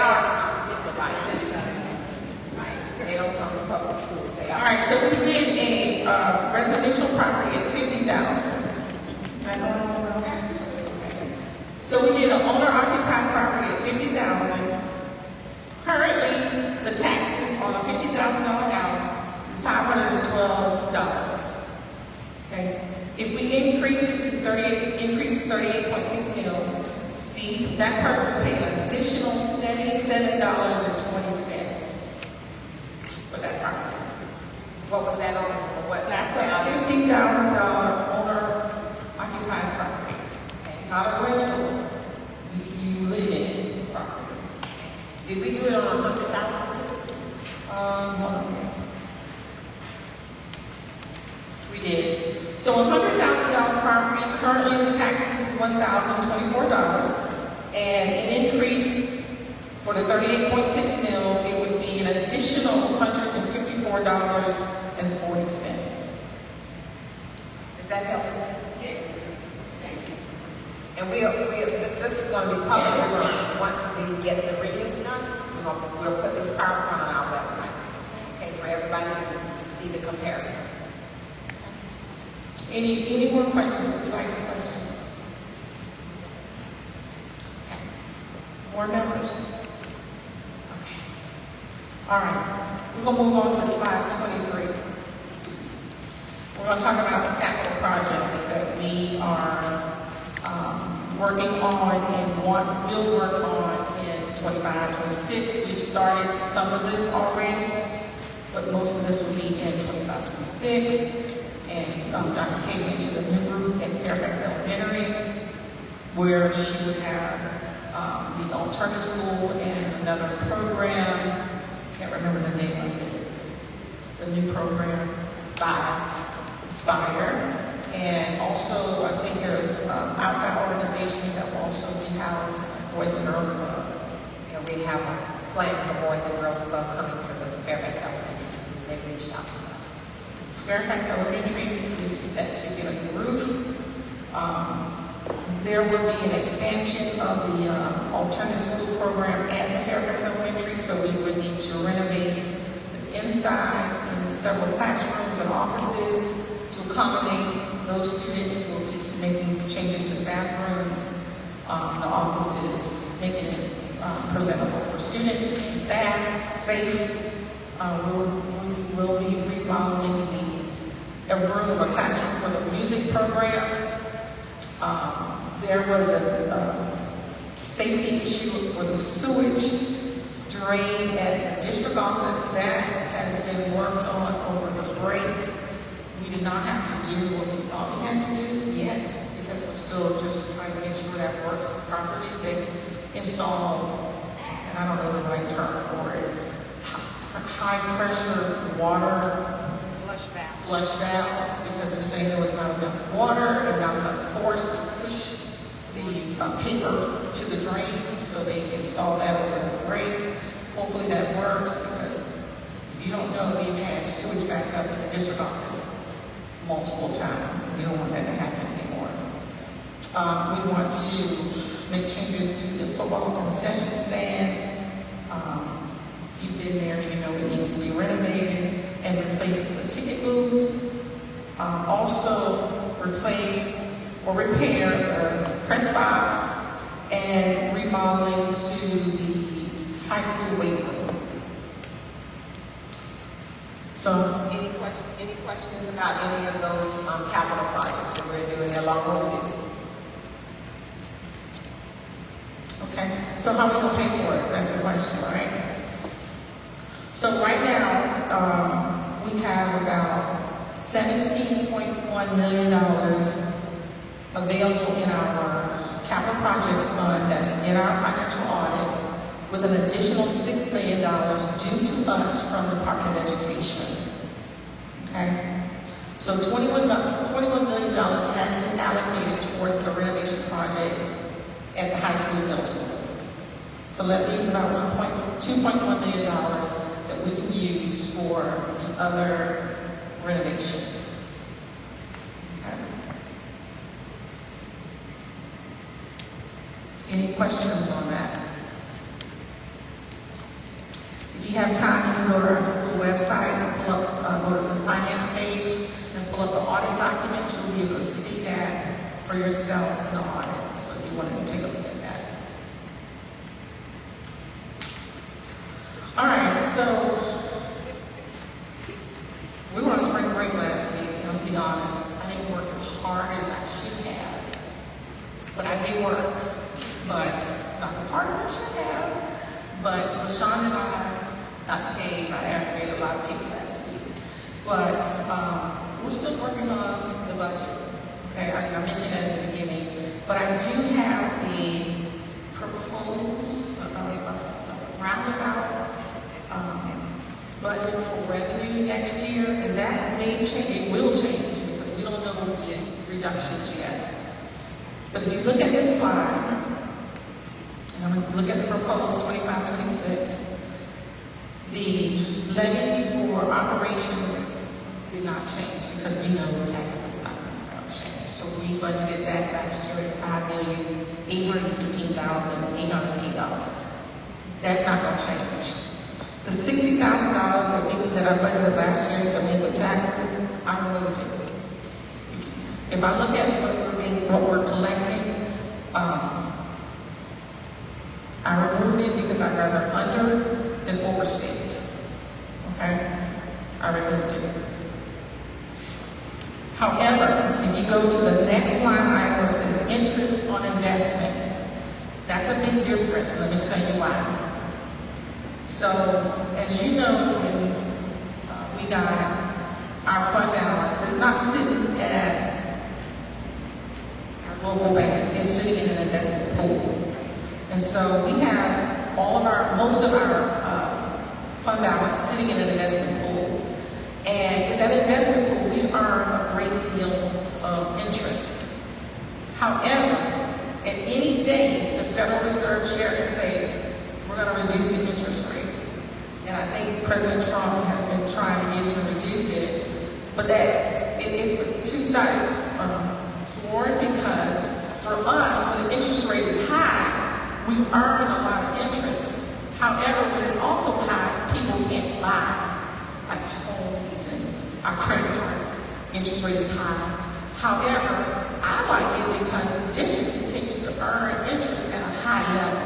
are some. They don't come to public school. All right, so we did a residential property at 50,000. So we did an owner-occupied property at 50,000. Currently, the taxes on a $50,000 house is $512. Okay, if we increase it to 38.6 mills, that person will pay an additional $77.20 for that property. What was that on? What? That's a $50,000 owner-occupied property. Not a rental. You live in property. Did we do it on 100,000 too? Hold on. We did. So a $100,000 property, currently the taxes is $1,024, and an increase for the 38.6 mills, it would be an additional $154.40. Does that help us? Yes. And this is going to be public. Once we get the readings done, we'll put this PowerPoint on our website. Okay, for everybody to see the comparisons. Any more questions? Would you like any questions? Okay. More members? Okay. All right, we're gonna move on to slide 23. We're gonna talk about the capital projects that we are working on and will work on in 25, 26. We've started some of this already, but most of this will be in 25, 26. And Dr. K mentioned the new roof at Fairfax Elementary, where she would have the alternative school and another program. Can't remember the name of it. The new program, Spire. And also, I think there's outside organizations that will also be housed, like Boys and Girls Club. And we have a plan for Boys and Girls Club coming to the Fairfax Elementary School. They reached out to us. Fairfax Elementary is set to get a new roof. There will be an expansion of the alternative school program at the Fairfax Elementary, so we would need to renovate the inside and several classrooms and offices to accommodate those students. We'll be making changes to the bathrooms, the offices, making it presentable for students and staff, safe. We will be remodeling a room, a classroom for the music program. There was a safety issue for the sewage drain at the district office. That has been worked on over the break. We did not have to do what we thought we had to do yet, because we're still just trying to make sure that works properly. They installed, and I don't know the right term for it, high pressure water flush valves, because they're saying there was not enough water and not enough force to push the paper to the drain, so they installed that over the break. Hopefully that works, because if you don't know, we've had sewage back up in the district office multiple times, and we don't want that to happen anymore. We want to make changes to the football concession stand. If you've been there, you know it needs to be renovated and replace the ticket booth. Also replace or repair the press box and remodeling to the high school weight room. So, Any questions about any of those capital projects that we're doing along overdue? okay, so how are we gonna pay for it? That's the question, right? So right now, we have about $17.1 million available in our capital projects fund that's in our financial audit, with an additional $6 million due to us from the Department of Education. Okay? So $21 million has been allocated towards the renovation project at the high school, middle school. So that leaves about $2.1 million that we can use for the other renovations. Okay? Any questions on that? If you have time, you can go to our school website and pull up, go to the finance page and pull up the audit document. You'll be able to see that for yourself in the audit. So if you wanted to take a look at that. All right, so we were on spring break last week, and I'll be honest, I didn't work as hard as I should have. But I did work, but not as hard as I should have. But LaShawn and I got paid. I aggravated a lot of people last week. But we're still working on the budget. Okay, I mentioned that in the beginning. But I do have a proposed roundabout budget for revenue next year, and that may change. It will change because we don't know the reductions yet. But if you look at this slide, and I'm going to look at the proposed 25-26, the levies for operations did not change because we know tax is going to change. So we budgeted that last year at $5,815,808. That's not going to change. The $60,000 that I budgeted last year to make with taxes, I removed it. If I look at what we're collecting, I removed it because I'd rather under than overstate. However, if you go to the next line item where it says interest on investments, that's a big difference. Let me tell you why. So, as you know, when we got our fund balance, it's not sitting at our local bank, it's sitting in an investment pool. And so we have most of our fund balance sitting in an investment pool. And with that investment pool, we earn a great deal of interest. However, at any day, the Federal Reserve Chair can say, we're going to reduce the interest rate. And I think President Trump has been trying to get him to reduce it. But it's a two-sided sword, because for us, when the interest rate is high, we earn a lot of interest. However, when it's also high, people can't buy like homes and our credit cards. Interest rate is high. However, I like it because the district continues to earn interest at a high level.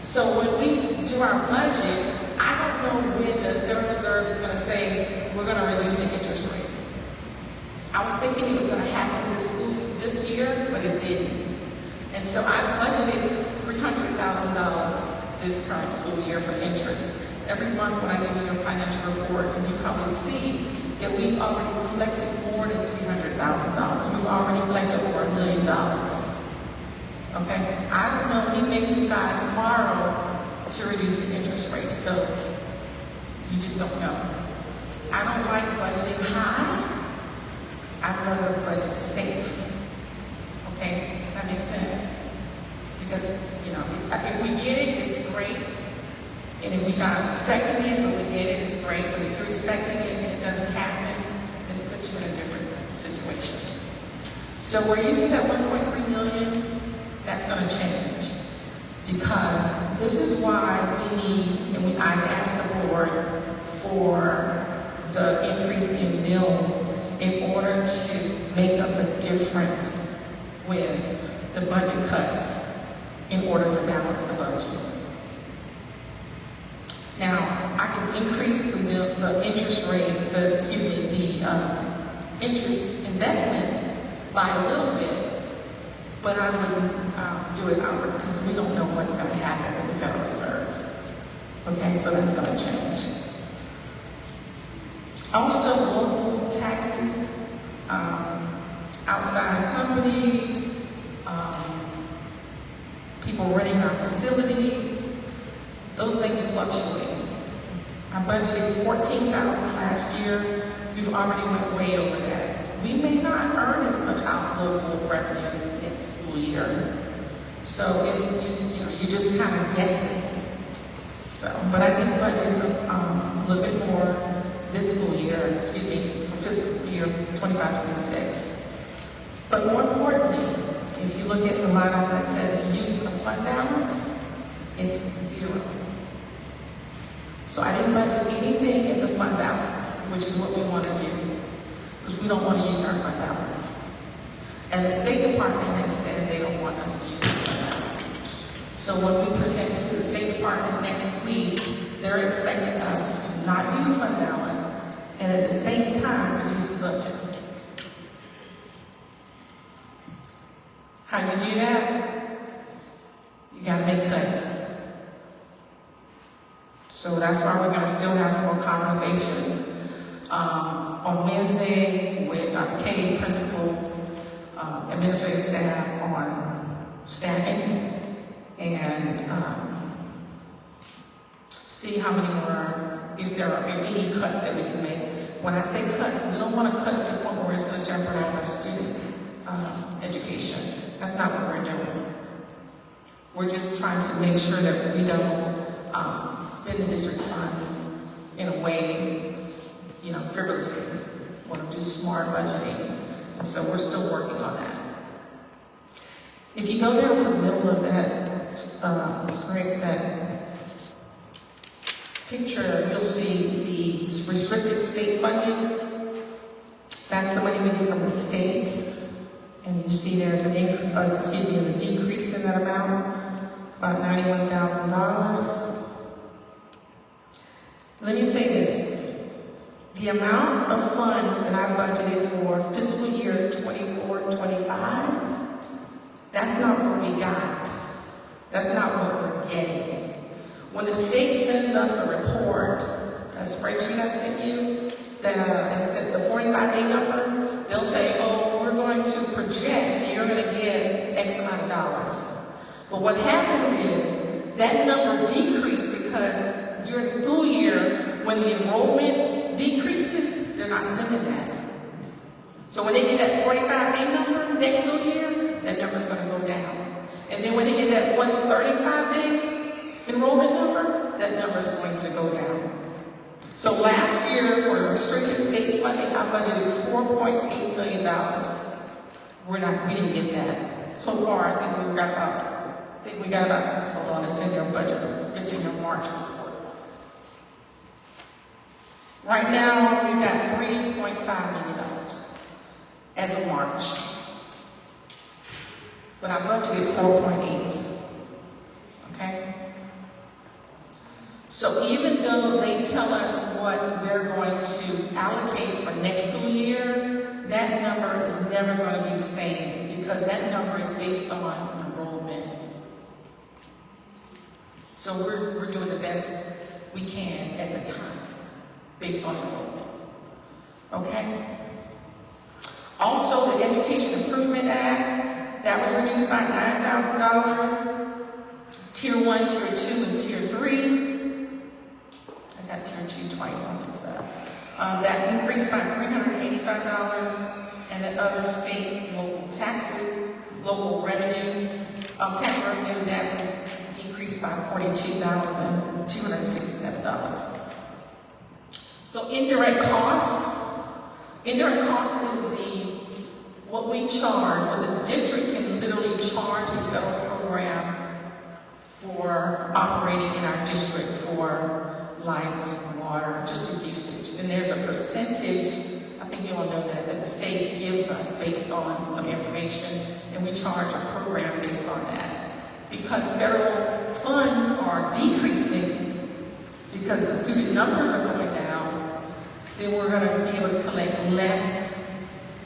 So when we do our budget, I don't know when the Federal Reserve is going to say we're going to reduce the interest rate. I was thinking it was going to happen this year, but it didn't. And so I budgeted $300,000 this current school year for interest. Every month when I give you your financial report, and you probably see that we've already collected more than $300,000. We've already collected over $1 million. Okay? I don't know, he may decide tomorrow to reduce the interest rate, so you just don't know. I don't like budgeting high. I'd rather budget safe. Okay? Does that make sense? Because, you know, if we get it, it's great. And if we're not expecting it, but we get it, it's great. But if you're expecting it and it doesn't happen, then it puts you in a different situation. So where you see that 1.3 million, that's going to change. Because this is why we need, and I've asked the board for the increase in mills in order to make up the difference with the budget cuts in order to balance the budget. Now, I can increase the interest rate, the interest investments by a little bit, but I wouldn't do it outward because we don't know what's going to happen with the Federal Reserve. Okay, so that's going to change. Also, local taxes, outside companies, people renting our facilities, those things fluctuate. I budgeted $14,000 last year. We've already went way over that. We may not earn as much out local revenue next school year. So it's, you're just kind of guessing. So, but I did budget a little bit more this school year, for fiscal year 25-26. But more importantly, if you look at the line item that says use of fund balance, it's 0. So I didn't budget anything in the fund balance, which is what we want to do, because we don't want to use our fund balance. And the State Department has said they don't want us to use the fund balance. So when we present to the State Department next week, they're expecting us to not use fund balance and at the same time reduce the budget. How you do that? You gotta make cuts. So that's why we're going to still have some more conversations on Wednesday with Dr. K, principals, administrative staff on staffing, and see how many more, if there are any cuts that we can make. When I say cuts, we don't want to cut to the point where it's going to jeopardize our students' education. That's not what we're doing. We're just trying to make sure that we don't spend the district funds in a way, frivolously. We want to do smart budgeting. And so we're still working on that. If you go down to the middle of that script, that picture, you'll see the restricted state funding. That's the money we get from the states. And you see there's a decrease in that amount, about $91,000. Let me say this. The amount of funds that I budgeted for fiscal year 24-25, that's not what we got. That's not what we're getting. When the state sends us a report, a spreadsheet I sent you, that it says the 45-day number, they'll say, oh, we're going to project that you're going to get X amount of dollars. But what happens is that number decreases because during the school year, when the enrollment decreases, they're not sending that. So when they get that 45-day number next school year, that number's going to go down. And then when they get that 135-day enrollment number, that number is going to go down. So last year, for restricted state funding, I budgeted $4.8 million. We didn't get that. So far, I think we got about, hold on, it's in your budget, it's in your March report. Right now, we've got $3.5 million as of March. But I budgeted 4.8. Okay? So even though they tell us what they're going to allocate for next school year, that number is never going to be the same because that number is based on enrollment. So we're doing the best we can at the time based on enrollment. Okay? Also, the Education Improvement Act, that was reduced by $9,000. Tier 1, Tier 2, and Tier 3. I got Tier 2 twice on this side. That increased by $385, and the other state and local taxes, local revenue, tax revenue, that was decreased by $42,267. So indirect cost is what we charge, what the district can literally charge a federal program for operating in our district for lights, water, just the usage. And there's a percentage, I think you all know that the state gives us based on some information, and we charge a program based on that. Because federal funds are decreasing because the student numbers are going down, then we're going to be able to collect less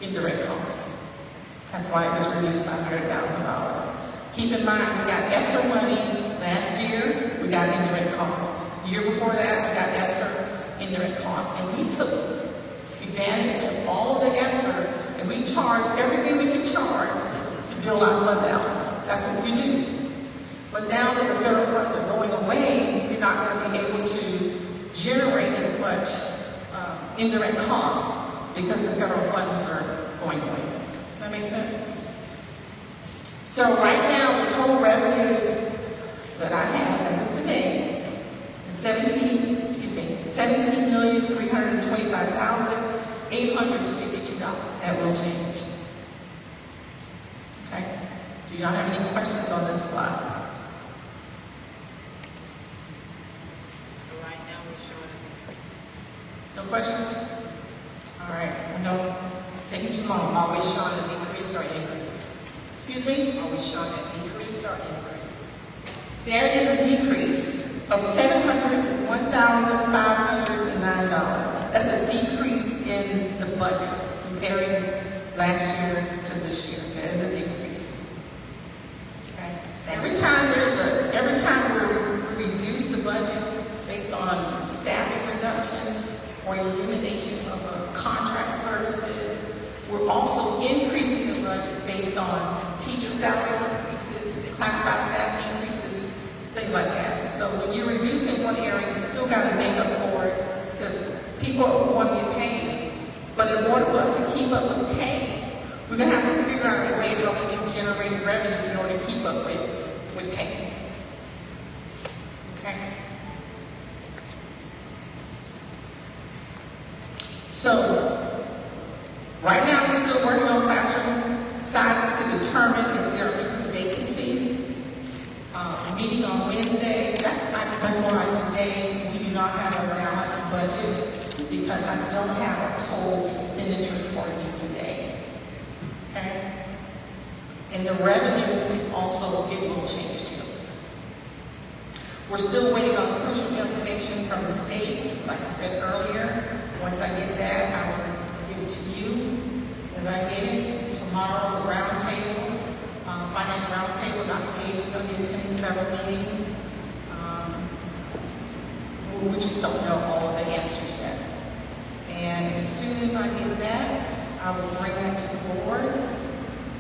indirect costs. That's why it was reduced by $100,000. Keep in mind, we got ESSER money last year, we got indirect costs. The year before that, we got ESSER indirect costs, and we took advantage of all of the ESSER, and we charged everything we could charge to build our fund balance. That's what we do. But now that the federal funds are going away, you're not going to be able to generate as much indirect costs because the federal funds are going away. Does that make sense? So right now, the total revenues that I have as of today is $17,325,852. That will change. Okay? Do y'all have any questions on this slide? So right now we're showing an increase. No questions? All right. No. Taking too long. Are we showing a decrease or increase? Excuse me? Are we showing a decrease or increase? There is a decrease of $701,509. That's a decrease in the budget comparing last year to this year. There is a decrease. Okay. Every time we reduce the budget based on staffing reductions or elimination of contract services, we're also increasing the budget based on teacher salary increases, classified staff increases, things like that. So when you're reducing one area, you still got to make up for it because people want to get paid. But in order for us to keep up with pay, we're going to have to figure out a way how we can generate revenue in order to keep up with pay. Okay? So, right now we're still working on classroom sizes to determine if there are true vacancies. Meeting on Wednesday, that's why today we do not have a balanced budget because I don't have a total expenditure for you today. Okay? And the revenue is also, it will change too. We're still waiting on crucial information from the states, like I said earlier. Once I get that, I will give it to you as I get it. Tomorrow, the roundtable, finance roundtable, Dr. Cade is going to be attending several meetings. We just don't know all of the answers yet. And as soon as I get that, I will bring that to the board.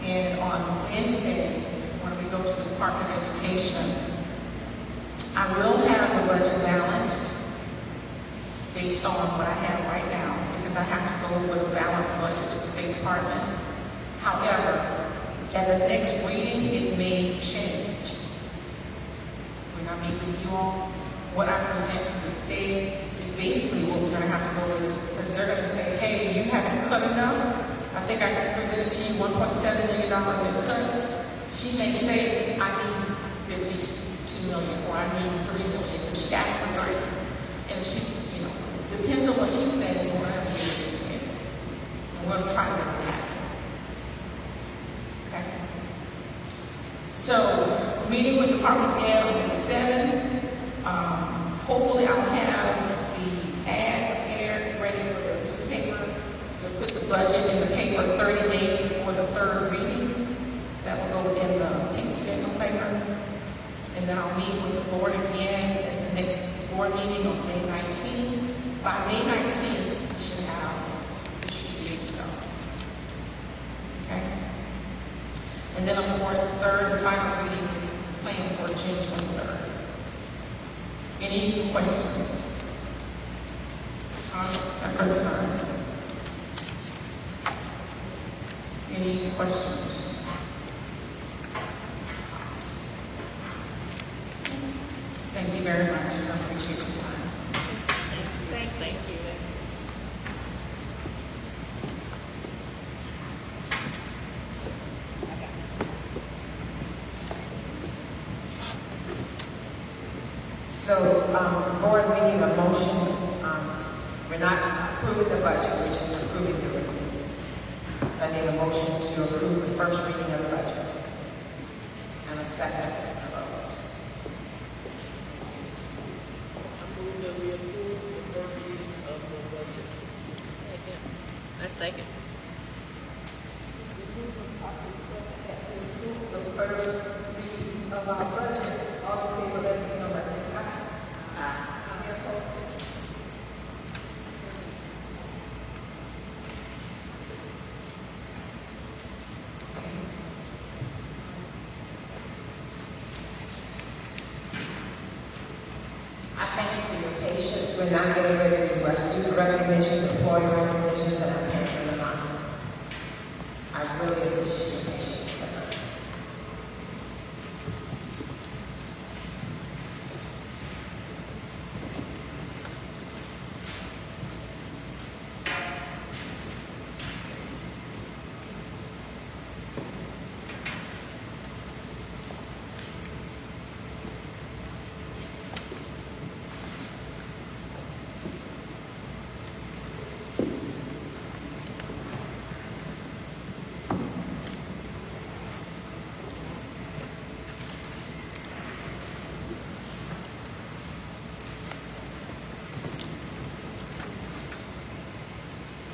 And on Wednesday, when we go to the Department of Education, I will have the budget balanced based on what I have right now, because I have to go with a balanced budget to the State Department. However, at the next reading, it may change. When I meet with you all, what I present to the state is basically what we're going to have to go with, because they're going to say, hey, you haven't cut enough. I think I presented to you $1.7 million in cuts. She may say, I need at least $2 million, or I need $3 million, because she asked for $3. And she's, depends on what she says, or whatever she's saying. And we're going to try to make it happen. Okay? So, meeting with Department Head on May 7th. Hopefully I'll have the ad prepared, ready for the newspaper to put the budget in the paper 30 days before the third reading. That will go in the People Signal paper. And then I'll meet with the board again at the next board meeting on May 19th. By May 19th, we should be stuff. Okay? And then, of course, the third and final reading is planned for June 23rd. Any questions, comments, or concerns? Any questions? Thank you very much. I appreciate your time. Thank you. So, board, we need a motion. We're not approving the budget, we're just approving the review. So I need a motion to approve the first reading of the budget. And a second vote. I move that we approve the first reading of the budget. Second. The first reading of our budget, all in favor, let me know by saying aye. Any opposed? I thank you for your patience. We're not getting ready to do our student recognitions, employee recognitions, and I'm paying them on. I really appreciate your patience tonight.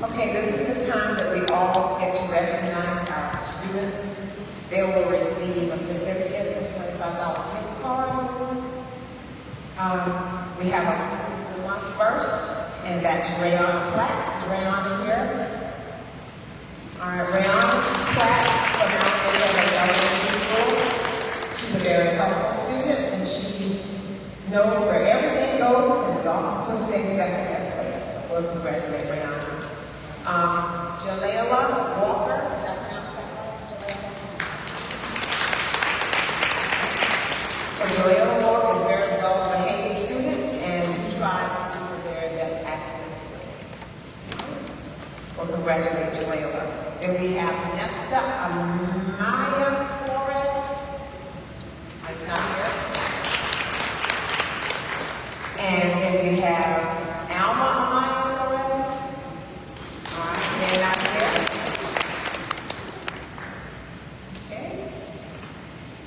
Okay, this is the time that we all get to recognize our students. They will receive a certificate and a $25 gift card. We have our students in the month first, and that's Rayana Platt. Is Rayana here? All right, Rayana Platt from Mount Olivet Elementary School. She's a very helpful student, and she knows where everything goes and is all putting things back in their place. So we'll congratulate Rayana. Jalela Walker, did I pronounce that right? Jalela? So Jalela Walker is a very well-behaved student and tries to do her very best academically. Well, congratulate Jalela. Then we have Nesta Amaya Flores. It's not here. And then we have Alma Amaya Flores. They're not here. Okay.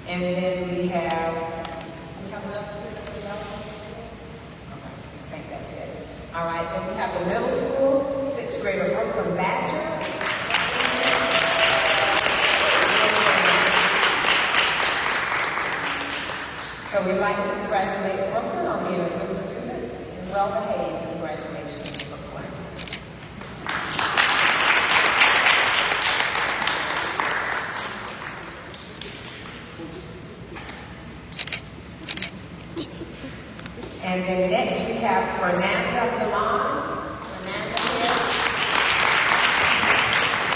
And then we have another student. Okay, I think that's it. All right, then we have the middle school. like to congratulate Brooklyn on being a good student and well behaved. Congratulations, Brooklyn. And then next we have Fernanda Milan. Is Fernanda here?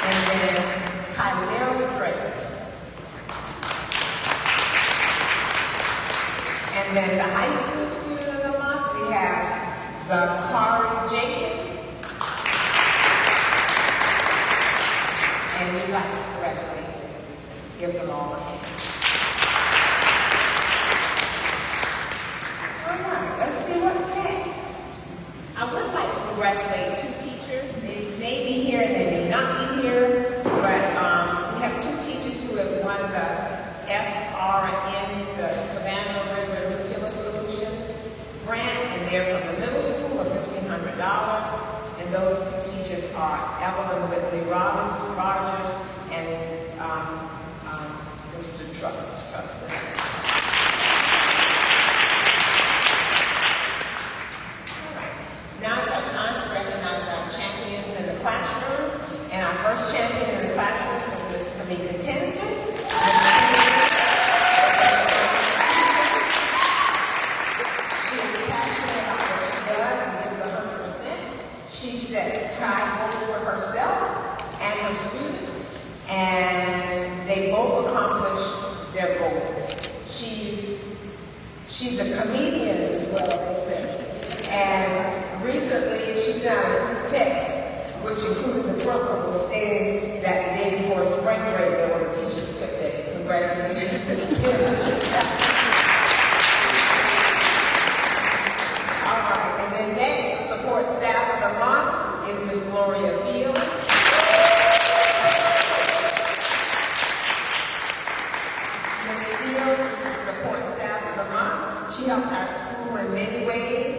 And then Tyler Drake. And then the high school student of the month, we have Zakari Jacob. And we'd like to congratulate the students. Give them all a hand. All right, let's see what's next. I would like to congratulate two teachers. They may be here, they may not be here, but we have two teachers who have won the SRN, the Savannah River Nuclear Solutions grant, and they're from the middle school of $1,500. And those two teachers are Evelyn Whitley Rogers and Mr. Trustin. Now it's our time to recognize our champions in the classroom. And our first champion in the classroom is Ms. Tamika Tinsley. She is passionate about what she does and gives 100%. She sets high goals for herself and her students, and they both accomplish their goals. She's a comedian as well, they say. And recently she sent a text which included the principal stating that the day before spring break there was a teacher's quit day. Congratulations, Ms. Tinsley. All right, and then next, the support staff of the month is Ms. Gloria Fields. Ms. Fields is the support staff of the month. She helps our school in many ways.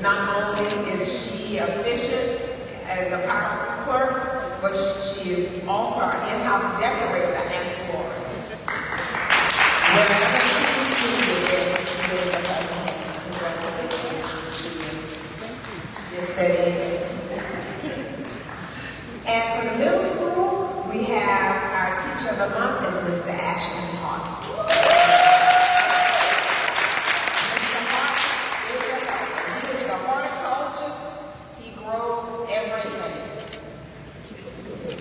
Not only is she efficient as a power school clerk, but she is also our in-house decorator and florist. Wherever she is needed, she is a helping hand. Congratulations, just said amen. And for the middle school, we have our teacher of the month is Mr. Ashton Hart.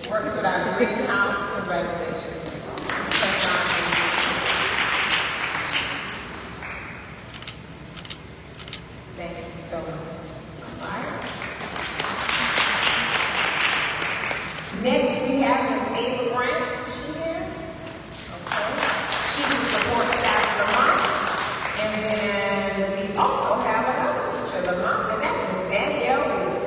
Works with our greenhouse. Congratulations. Thank you so much. All right. Next, we have Ms. Ava Grant. Is she here? Okay. She's the support staff of the month. And then we also have another teacher of the month, and that's Ms. Danielle Lee.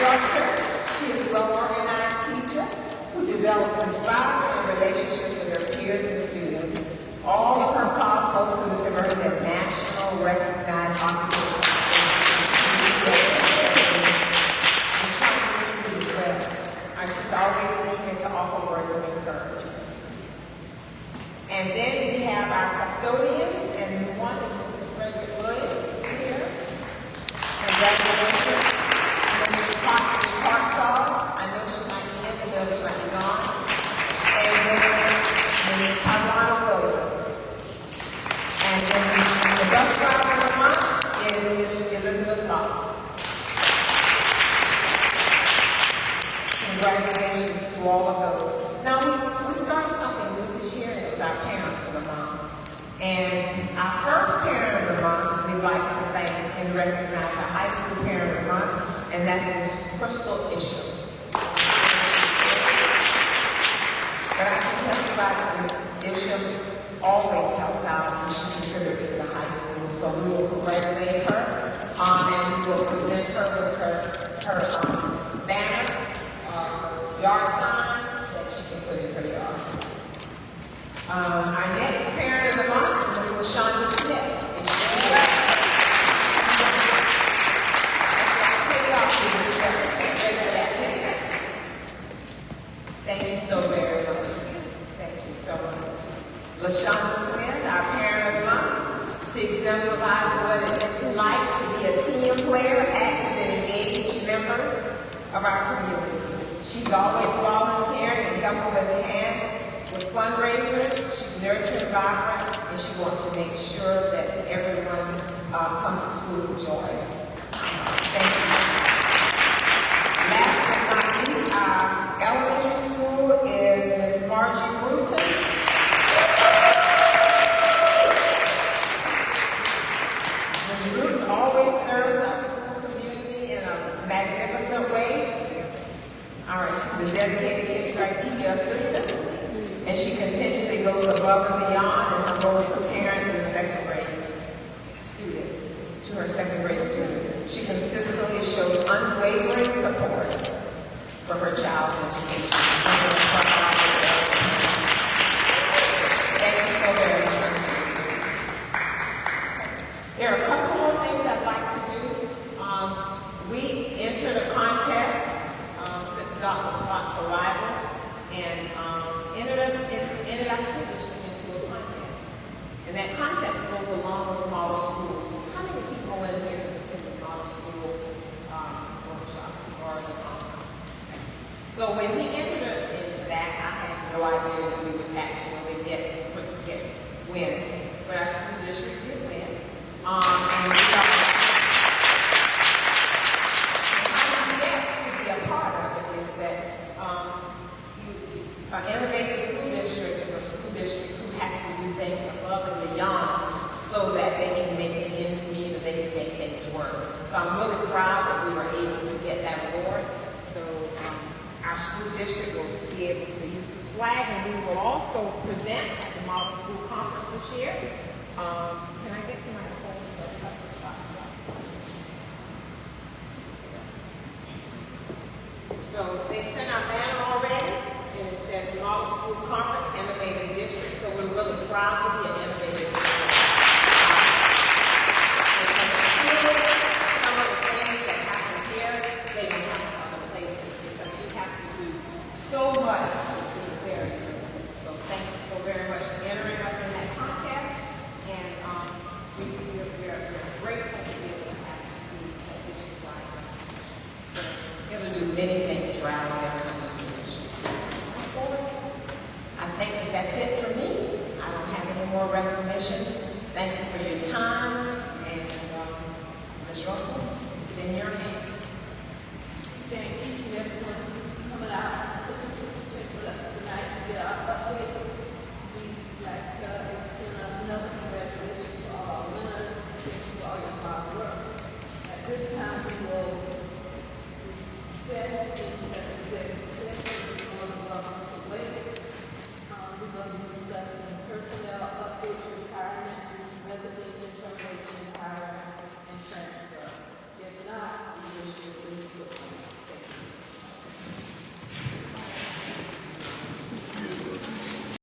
She is a well-organized teacher who develops inspiring relationships with her peers and students. All of her Cosmo students have earned their national recognized occupational as well. She's always eager to offer words of encouragement. And then we have our custodians, and one is Mr. Frederick Williams is here. Congratulations. Ms. Hartzall, I know she might be in the middle, she might be gone. And then Ms. Tawana Williams. And then the bus driver of the month is Ms. Elizabeth Ball. Congratulations to all of those. Now, we started something new this year, and it was our parents of the month. And our first parent of the month, we'd like to thank and recognize our high school parent of the month, and that's Ms. Crystal Isham. But I can testify that Ms. Isham always helps out and she contributes to the high school. So we will congratulate her, and we will present her with her banner, yard sign that she can put in her yard. Our next parent of the month is Ms. LaShonda Smith. And of our community. She's always volunteering and helping with a hand with fundraisers. She's nurturing, vibrant, and she wants to make sure that everyone comes to school with joy. Thank you. Last but not least, our elementary school is Miss Margie Bruton. Ms. Bruton always serves our school community in a magnificent way. All right, she's a dedicated kindergarten teacher assistant, and she continually goes above and beyond in her role as a parent and a second grade student, to her second grade student. She consistently shows unwavering support for her child's education. Thank you so very much, Ms. Bruton. There are a couple more things I'd like to do. We entered a contest since Dr. Scott's arrival, and entered our school district into a contest. And that contest goes along with model schools. How many people in here attended model school workshops or the conference? So when he entered us into that, I had no idea that we would actually win. But our school district did win. And we an innovative school district is a school district who has to do things above and beyond so that they can make the ends meet and they can make things work. So I'm really proud that we were able to get that award. So our school district will be able to use this flag, and we will also present at the Model School Conference this year. Can I get somebody to hold this up? So they sent our banner already, and it says Model School Conference, Innovative District. So we're really proud to be an innovative district. Because surely some of the things that happen here, they don't happen other places, because we have to do so much to be very good. So thank you so very much for entering us in that contest, and we're grateful to be able to have this school at district like this. We're going to do many things for our American students. I think that that's it for me. I don't have any more recognitions. Thank you for your time, and Ms. Russell, it's in your hands.